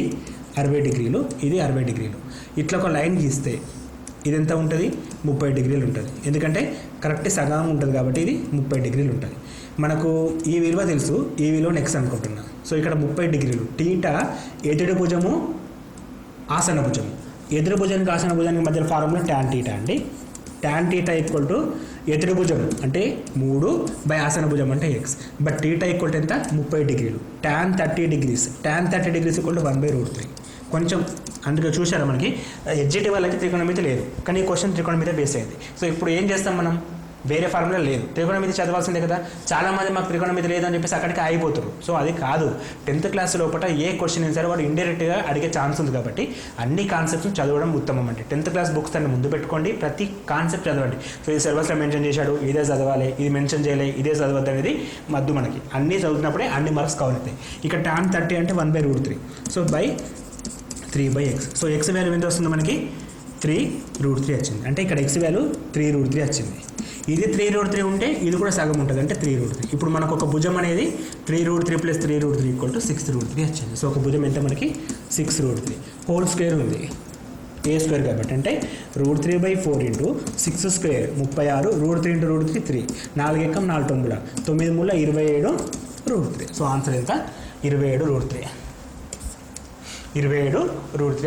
60 డిగ్రీలు, ఇది 60 డిగ్రీలు. ఇట్లా ఒక లైన్ గీస్తే ఇది ఎంత ఉంటుంది 30 డిగ్రీలు ఉంటుంది. ఎందుకంటే కరెక్ట్ సగం ఉంటుంది కాబట్టి ఇది 30 డిగ్రీలు ఉంటుంది. మనకు ఈ విలువ తెలుసు, ఈ విలువ నెక్స్ట్ అనుకుంటున్నా. సో ఇక్కడ 30 డిగ్రీలు. టీటా ఎదురు భుజము ఆసన భుజము. ఎదురు భుజానికి ఆసన భుజానికి మధ్య ఫార్ములా tan θ అండి. tan θ ఈక్వల్ టు ఎదురు భుజం అంటే 3 బై ఆసన భుజం అంటే x. But theta equal to ఎంత 30 డిగ్రీలు. tan 30 degrees equal to 1/√3. కొంచెం అందుకే చూసారా మనకి ఎడ్జిటి వాళ్ళకి త్రికోణమితి లేదు, కానీ ఈ క్వశ్చన్ త్రికోణమితి బేస్ అయింది. సో ఇప్పుడు ఏం చేస్తాం మనం, వేరే ఫార్ములా లేదు, త్రికోణమితి చదవాల్సిందే కదా. చాలామంది మాకు త్రికోణమితి లేదని చెప్పేసి అక్కడికి ఆగిపోతారు. సో అది కాదు. 10th క్లాస్ లోపల ఏ క్వశ్చన్ అయినా సరే వాడు ఇండైరెక్ట్గా అడిగే ఛాన్స్ ఉంది కాబట్టి అన్ని కాన్సెప్ట్స్ చదవడం ఉత్తమం. అంటే 10th క్లాస్ బుక్స్ అన్ని ముందు పెట్టుకోండి, ప్రతి కాన్సెప్ట్ చదవండి. సో ఇది సిలబస్లో మెన్షన్ చేశాడు, ఇదే చదవాలి, ఇది మెన్షన్ చేయలే, ఇదే చదవద్దు అనేది మద్దు మనకి. అన్నీ చదువుతున్నప్పుడే అన్ని మార్క్స్ కావాలి. ఇక tan 30 అంటే 1/√3. So by 3/x. So x value ఎంత వస్తుంది మనకి 3√3 వచ్చింది. అంటే ఇక్కడ x వాల్యూ 3√3 వచ్చింది. ఇది 3√3 ఉంటే ఇది కూడా సగం ఉంటుంది అంటే 3√3. ఇప్పుడు మనకు ఒక భుజం అనేది 3√3 + 3√3 ఈక్వల్ టు 6√3 వచ్చింది. సో ఒక భుజం ఎంత మనకి 6√3 హోల్ స్క్వేర్ ఉంది a² కాబట్టి అంటే √3/4 ఇంటూ 6² 36 √3 ఇంటూ √3 3 4 ఎక్కం 4 9 9 మూల 27√3. సో ఆన్సర్ ఎంత 27√3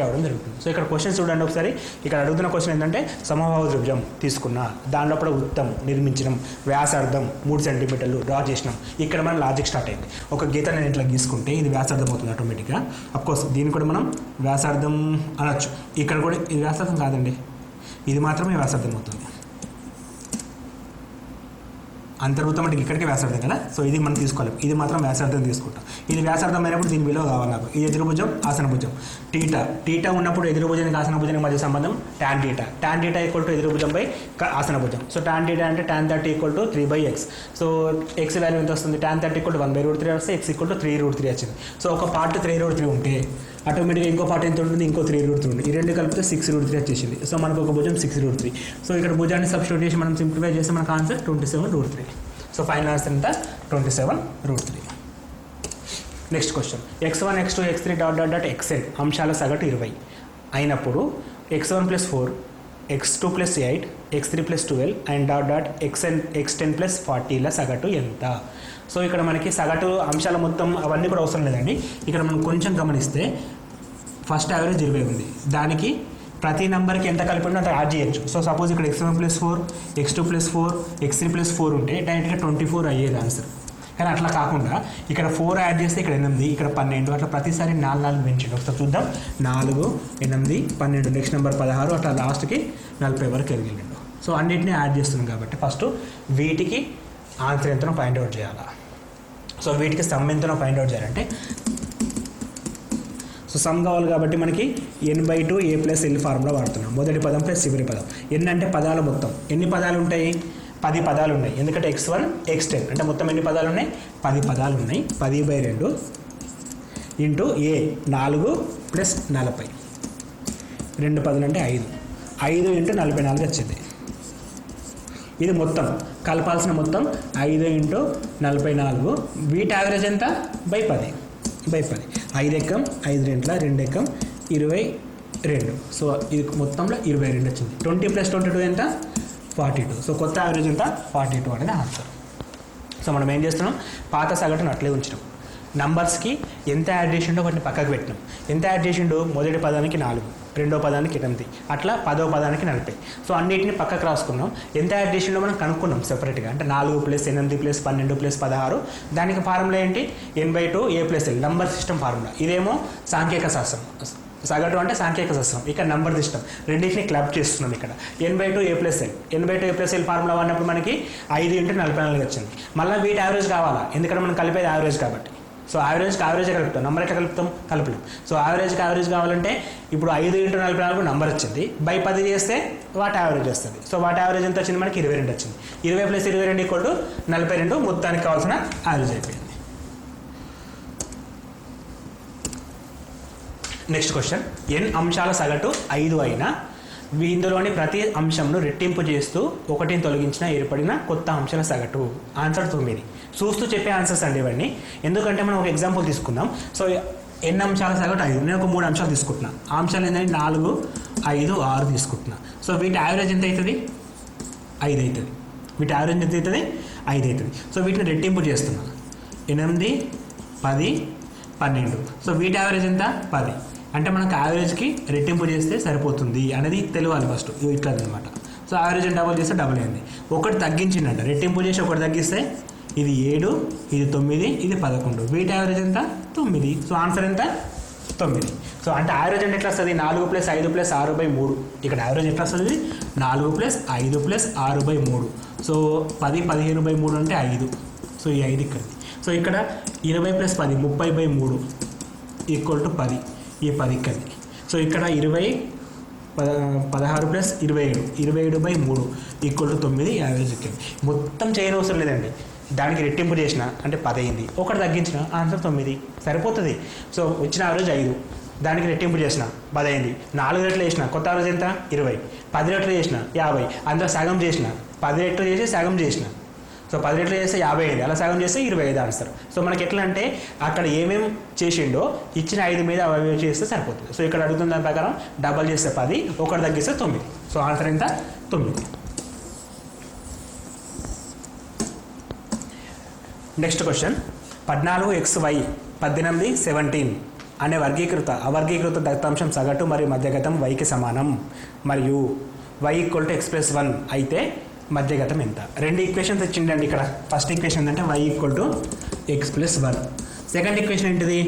అవడం జరుగుతుంది. సో ఇక్కడ క్వశ్చన్ చూడండి ఒకసారి. ఇక్కడ అడుగుతున్న క్వశ్చన్ ఏంటంటే సమబాహు త్రిభుజం తీసుకున్నా, దాని లోపల వృత్తం నిర్మించడం, వ్యాసార్థం 3 సెంటీమీటర్లు డ్రా చేసినాం. ఇక్కడ మనం లాజిక్ స్టార్ట్ అయింది. ఒక గీత నేను ఇట్లా గీసుకుంటే ఇది వ్యాసార్థం అవుతుంది ఆటోమేటిక్గా. అఫ్కోర్స్ దీన్ని కూడా మనం వ్యాసార్థం అనొచ్చు. ఇక్కడ కూడా ఇది వ్యాసార్థం కాదండి, ఇది మాత్రమే వ్యాసార్థం అవుతుంది. అంతర్వృత్తం అంటే ఇక్కడికి వ్యాసార్థం కదా. సో ఇది మనం తీసుకోవాలి, ఇది మాత్రం వ్యాసార్థం తీసుకుంటాం. ఇది వ్యాసార్థం అయినప్పుడు దీని విలువ కావాలి నాకు. ఇది ఎదురుభుజం ఆసన భుజం. టీటా ఉన్నప్పుడు ఎదురుభుజానికి ఆసన భుజానికి మధ్య సంబంధం tan θ ఈక్వల్ టు ఎదురుభుజం బై ఆసన భుజం. సో tan θ అంటే tan 30 equal to 3/x. So x value ఎంత వస్తుంది tan 30 ఈక్వల్ టు 1/√3 వస్తే x ఈక్వల్ టు 3√3 వచ్చింది. సో ఒక పార్ట్ 3√3 ఉంటే ఆటోమేటిక్గా ఇంకో పార్ట్ ఎంత ఉంటుంది, ఇంకో 3√3 ఉంది. ఈ రెండు కలిపితే 6√3 వచ్చేసింది. సో మనకు ఒక భుజం 6√3. సో ఇక్కడ భుజాన్ని సబ్స్టిట్యూట్ చేసి మనం సింప్లిఫై చేస్తే మనకు ఆన్సర్ 27√3. సో ఫైనల్ ఆన్సర్ ఎంత 27√3. Next question, x1 x2 x3 xn అంశాల సగటు 20 అయినప్పుడు x1 + 4 x2 + 8 x3 + 12 and x10 + 40ల సగటు ఎంత? సో ఇక్కడ మనకి సగటు అంశాల మొత్తం అవన్నీ కూడా అవసరం లేదండి. ఇక్కడ మనం కొంచెం గమనిస్తే ఫస్ట్ యావరేజ్ 20 ఉంది, దానికి ప్రతి నెంబర్కి ఎంత కలిపి ఉంటే అంత యాడ్ చేయొచ్చు. సో సపోజ్ ఇక్కడ x1 + 4 x2 + 4 x3 + 4 ఉంటే డైరెక్ట్గా 24 అయ్యేది ఆన్సర్. కానీ అట్లా కాకుండా ఇక్కడ 4 యాడ్ చేస్తే ఇక్కడ 8, ఇక్కడ 12, అట్లా ప్రతిసారి 4 పెంచండి. ఒకసారి చూద్దాం. 4, 8, 12, నెక్స్ట్ నెంబర్ 16, అట్లా లాస్ట్కి 40 వరకు వెళ్ళిండు. సో అన్నింటినీ యాడ్ చేస్తున్నాం కాబట్టి ఫస్ట్ వీటికి ఆన్సర్ ఎంతనో ఫైండ్ అవుట్ చేయాలా. సో వీటికి సమ్ ఎంతనో ఫైండ్ అవుట్ చేయాలంటే సో సమ్ కావాలి కాబట్టి మనకి n/2 a + l ఫార్ములా వాడుతున్నాం. మొదటి పదం ప్లస్ చివరి పదం. n అంటే పదాల మొత్తం. ఎన్ని పదాలు ఉంటాయి? 10 పదాలు ఉన్నాయి. ఎందుకంటే x1 x10 అంటే మొత్తం ఎన్ని పదాలు ఉన్నాయి? 10 పదాలు ఉన్నాయి. 10/2 ఇంటూ a 4 + 40, 2 పదులు అంటే 5, 5 × 44 వచ్చింది. ఇది మొత్తం కలపాల్సిన మొత్తం 5 × 44. వీటి యావరేజ్ ఎంత? /10. 5 ఎక్కం 5 2 2 ఎక్కం 22. సో ఇది మొత్తంలో 22 వచ్చింది. 20 + 22 ఎంత? 42. సో కొత్త యావరేజ్ ఎంత? 42 అనేది ఆన్సర్. సో మనం ఏం చేస్తున్నాం? పాత సగటును అట్లే ఉంచినాం. నంబర్స్కి ఎంత యాడ్ చేసిండో వాటిని పక్కకు పెట్టినాం. ఎంత యాడ్ చేసిండో మొదటి పదానికి 4, రెండో పదానికి 8, అట్లా 10వ పదానికి 40. సో అన్నిటిని పక్కకు రాసుకున్నాం. ఎంత యాడ్ చేసిండో మనం కనుక్కున్నాం సెపరేట్గా. అంటే 4 + 8 + 12 + 16. దానికి ఫార్ములా ఏంటి? n/2 a + l number system formula. ఇదేమో సాంఖ్యక శాస్త్రం. సగటు అంటే సాంఖ్యక శాస్త్రం. ఇక్కడ నంబర్ సిస్టమ్. రెండింటిని క్లబ్ చేస్తున్నాం ఇక్కడ. n/2 a + l. n/2 a + l formula వాడినప్పుడు మనకి 5 × 44 వచ్చింది. మళ్ళీ వీటి యావరేజ్ కావాలా, ఎందుకంటే మనం కలిపేది యావరేజ్ కాబట్టి. సో యావరేజ్కి యావరేజ్ కలుపుతాం. నంబర్ ఎట్లా కలుపుతాం? కలుపుతాం. సో యావరేజ్కి యావరేజ్ కావాలంటే ఇప్పుడు 5 × 44 నంబర్ వచ్చింది. /10 చేస్తే వాటి యావరేజ్ వస్తుంది. సో వాటి యావరేజ్ ఎంత వచ్చింది? మనకి 22 వచ్చింది. 20 + 22 = 42. మొత్తానికి కావాల్సిన యావరేజ్ అయిపోయింది. నెక్స్ట్ క్వశ్చన్, n అంశాల సగటు 5 అయినా ఇందులోని ప్రతి అంశంను రెట్టింపు చేస్తూ 1ని తొలగించిన ఏర్పడిన కొత్త అంశాల సగటు. ఆన్సర్ 9. చూస్తూ చెప్పే ఆన్సర్స్ అండి ఇవన్నీ. ఎందుకంటే మనం ఒక ఎగ్జాంపుల్ తీసుకుందాం. సో n అంశాల సగటు 5. నేను ఒక 3 అంశాలు తీసుకుంటున్నా. ఆ అంశాలు ఏంటంటే 4, 5, 6 తీసుకుంటున్నా. సో వీటి యావరేజ్ ఎంత అవుతుంది? 5 అవుతుంది. వీటి యావరేజ్ ఎంత అవుతుంది? 5 అవుతుంది. సో వీటిని రెట్టింపు చేస్తున్నా. 8, 10, 12. సో వీటి యావరేజ్ ఎంత? 10. అంటే మనకు యావరేజ్కి రెట్టింపు చేస్తే సరిపోతుంది అనేది తెలియాలి ఫస్ట్. ఇట్లా అనమాట. సో యావరేజ్ డబల్ చేస్తే డబల్ అయింది. ఒకటి తగ్గించిందంట. రెట్టింపు చేసి ఒకటి తగ్గిస్తే ఇది 7, ఇది 9, ఇది 11. వీటి యావరేజ్ ఎంత? 9. సో ఆన్సర్ ఎంత? 9. సో అంటే యావరేజ్ అంటే ఎట్లా వస్తుంది? 4 + 5 + 6/3. ఇక్కడ యావరేజ్ ఎట్లా వస్తుంది? 4 + 5 + 6/3. సో 10, 15/3 అంటే 5. సో ఈ 5 ఇక్కడ. సో ఇక్కడ 20 + 10 30/3 = 10. ఈ 10 ఇక్కడ. సో ఇక్కడ 20, 16 + 27 27/3 = 9. యావరేజ్ ఇక్కడ. మొత్తం చేయని అవసరం లేదండి. దానికి రెట్టింపు చేసిన అంటే 10 అయింది. ఒకటి తగ్గించిన ఆన్సర్ 9 సరిపోతుంది. సో వచ్చిన యావరేజ్ 5. దానికి రెట్టింపు చేసిన 10 అయింది. 4 రెట్లు చేసిన కొత్త యావరేజ్ ఎంత? 20. 10 రెట్లు చేసిన 50. అందులో సగం చేసిన 10 రెట్లు చేసి సగం చేసిన. సో 10 రెట్లు చేస్తే 50 అయింది. అలా సగం చేస్తే 25 ఆన్సర్. సో మనకి ఎట్లా అంటే అక్కడ ఏమేమి చేసిండో ఇచ్చిన 5 మీద అవి చేస్తే సరిపోతుంది. సో ఇక్కడ అడుగుతున్న దాని ప్రకారం డబల్ చేస్తే 10, ఒకటి తగ్గిస్తే 9. సో ఆన్సర్ ఎంత? 9. నెక్స్ట్ క్వశ్చన్, 14xy 18 17 అనే అవర్గీకృత దత్తాంశం సగటు మరియు మధ్యగతం yకి సమానం మరియు y = x + 1 అయితే మధ్యగతం ఎంత? 2 ఈక్వేషన్స్ ఇచ్చిండండి ఇక్కడ. ఫస్ట్ ఈక్వేషన్ ఏంటంటే y = x + 1. సెకండ్ ఈక్వేషన్ ఏంటిది?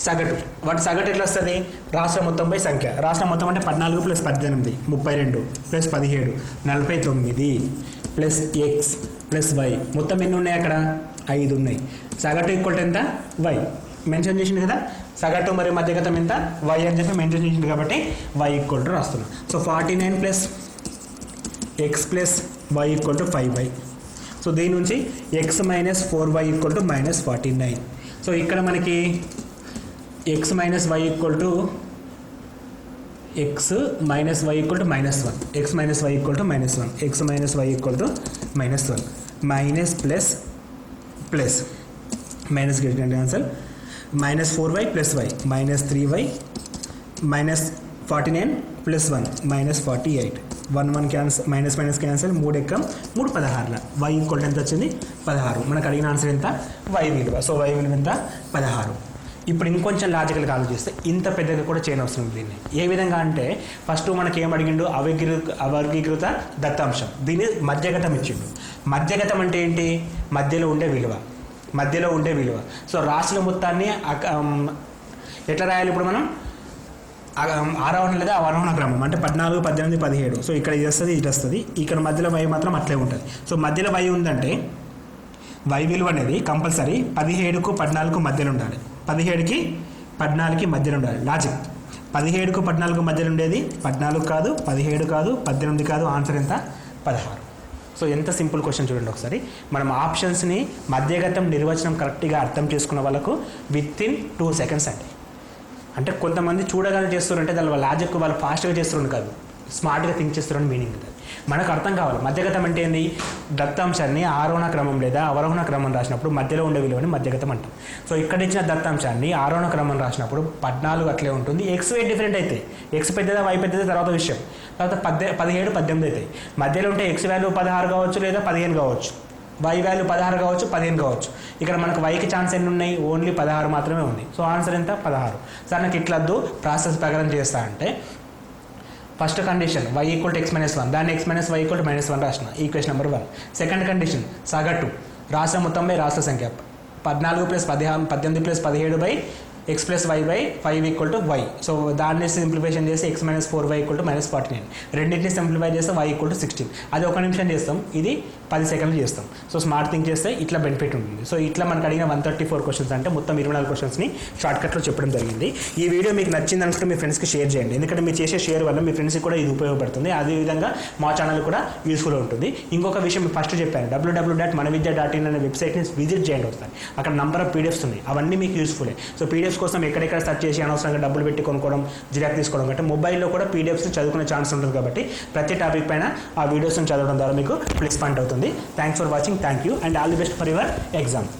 సగటు. వాటి సగటు ఎట్లా వస్తుంది? రాష్ట్రం మొత్తంపై సంఖ్య. రాష్ట్రం మొత్తం అంటే 14 + 18 32 + 17 49 ప్లస్ x ప్లస్ y. మొత్తం ఎన్ని ఉన్నాయి అక్కడ? 5 ఉన్నాయి. సగటు ఈక్వల్ ఎంత? y మెన్షన్ చేసింది కదా. సగటు మరియు మధ్యగతం ఎంత? y అని చెప్పి మెన్షన్ చేసింది కాబట్టి y = రాస్తున్నా. So 49 plus x plus y = 5y. So దీని నుంచి x - 4y = -49. సో ఇక్కడ మనకి x minus y equal to x minus y equal to minus 1, x minus y equal to minus 1, x minus y equal to minus 1, minus plus minus get cancel, minus 4y plus y, minus 3y, minus 49 plus 1, minus 48, 1 cancel, minus cancel, 3 ఎక్కం 3 16 y equal ఎంత వచ్చింది 16. మనకు అడిగిన answer ఎంత y విలువ. So y విలువ ఎంత 16. ఇప్పుడు ఇంకొంచెం లాజికల్గా ఆలోచిస్తే ఇంత పెద్దగా కూడా చేయనవసరం దీన్ని. ఏ విధంగా అంటే ఫస్ట్ మనకి ఏం అడిగిండు, అవర్గీకృత దత్తాంశం, దీన్ని మధ్యగతం ఇచ్చిండు. మధ్యగతం అంటే ఏంటి, మధ్యలో ఉండే విలువ. సో రాశుల మొత్తాన్ని ఎట్లా రాయాలి ఇప్పుడు మనం, ఆరోహణ లేదా అవరోహణ క్రమం అంటే 14, 18, 17. సో ఇక్కడ ఇది వస్తుంది, ఇటు వస్తుంది, ఇక్కడ మధ్యలో y మాత్రం అట్లే ఉంటుంది. సో మధ్యలో y ఉందంటే y విలువ అనేది కంపల్సరీ 17కు 14కు మధ్యలో ఉండాలి, 17కి 14కి మధ్యలో ఉండాలి. లాజిక్ 17కు 14కు మధ్యలో ఉండేది 14 కాదు, 17 కాదు, 18 కాదు, ఆన్సర్ ఎంత 16. సో ఎంత సింపుల్ క్వశ్చన్ చూడండి ఒకసారి. మనం ఆప్షన్స్ని మధ్యగతం నిర్వచనం కరెక్ట్గా అర్థం చేసుకున్న వాళ్ళకు విత్ ఇన్ 2 సెకండ్స్ అండి. అంటే కొంతమంది చూడగానే చేస్తారంటే దాని వాళ్ళ లాజిక్ వాళ్ళు ఫాస్ట్గా చేస్తున్నారు కాదు, స్మార్ట్గా థింక్ చేస్తారని మీనింగ్ ఉంటుంది. మనకు అర్థం కావాలి మధ్యగతం అంటే ఏంది, దత్తాంశాన్ని ఆరోహణ క్రమం లేదా అవరోహణ క్రమం రాసినప్పుడు మధ్యలో ఉండే విలువని మధ్యగతం అంటాం. సో ఇక్కడ ఇచ్చిన దత్తాంశాన్ని ఆరోహణ క్రమం రాసినప్పుడు 14 అట్లే ఉంటుంది, ఎక్స్ వై డిఫరెంట్ అయితే, ఎక్స్ పెద్దదా వై పెద్దదా తర్వాత విషయం, తర్వాత 17, 18 అవుతాయి. మధ్యలో ఉంటే ఎక్స్ వాల్యూ 16 కావచ్చు లేదా 15 కావచ్చు, వై వాల్యూ 16 కావచ్చు 15 కావచ్చు. ఇక్కడ మనకు వైకి ఛాన్స్ ఎన్ని ఉన్నాయి, ఓన్లీ 16 మాత్రమే ఉంది. సో ఆన్సర్ ఎంత 16. సార్ నాకు ఇట్లద్దు ప్రాసెస్ ప్రకారం చేస్తా అంటే first condition y equal to x minus 1, దాన్ని x minus y equal to -1 రాసిన, ఈక్వేషన్ నెంబర్ 1. సెకండ్ కండిషన్ సగటు రాష్ట్ర మొత్తంపై రాష్ట్ర సంఖ్య 14 + 18 + 17 by x plus Y by 5 equal to Y. So దాన్ని సింప్లిఫికేషన్ చేసి x minus 4y equal to -49, రెండింటిని సింప్లిఫై చేస్తే y ఈక్వల్ టు 16. అది 1 నిమిషం చేస్తాం, ఇది 10 సెకండ్లు చేస్తాం. సో స్మార్ట్ థింక్ చేస్తే ఇట్లా బెనిఫిట్ ఉంటుంది. సో ఇట్లా మనకు అడిగిన 134 క్వశ్చన్స్ అంటే మొత్తం 24 క్వశ్చన్స్ని షార్ట్కట్లో చెప్పడం జరిగింది. ఈ వీడియో మీకు నచ్చింది అనుకుంటే మీ ఫ్రెండ్స్కి షేర్ చేయండి, ఎందుకంటే మీరు చేసే షేర్ వల్ల మీ ఫ్రెండ్స్కి కూడా ఇది ఉపయోగపడుతుంది, అదేవిధంగా మా ఛానల్ కూడా యూస్ఫుల్ ఉంటుంది. ఇంకొక విషయం ఫస్ట్ చెప్పాను, www.manavidya.in అనే వెబ్సైట్ని విజిట్ చేయండి ఒకసారి. అక్కడ నంబర్ ఆఫ్ పీడిఎఫ్స్ ఉన్నాయి, అవన్నీ మీకు యూస్ఫుల్. సో పీడిఎఫ్స్ కోసం ఎక్కడెక్కడ సెర్చ్ చేసి అనవసరంగా డబ్బులు పెట్టి కొనుక్కోవడం, జిరాక్ తీసుకోవడం కంటే మొబైల్లో కూడా పీడిఎఫ్స్ని చదువుకునే ఛాన్స్ ఉంటుంది. కాబట్టి ప్రతి టాపిక్ పైన ఆ వీడియోస్ని చదవడం ద్వారా మీకు ప్లస్ పాయింట్ అవుతుంది. Thanks for watching, thank you and all the best for your exam.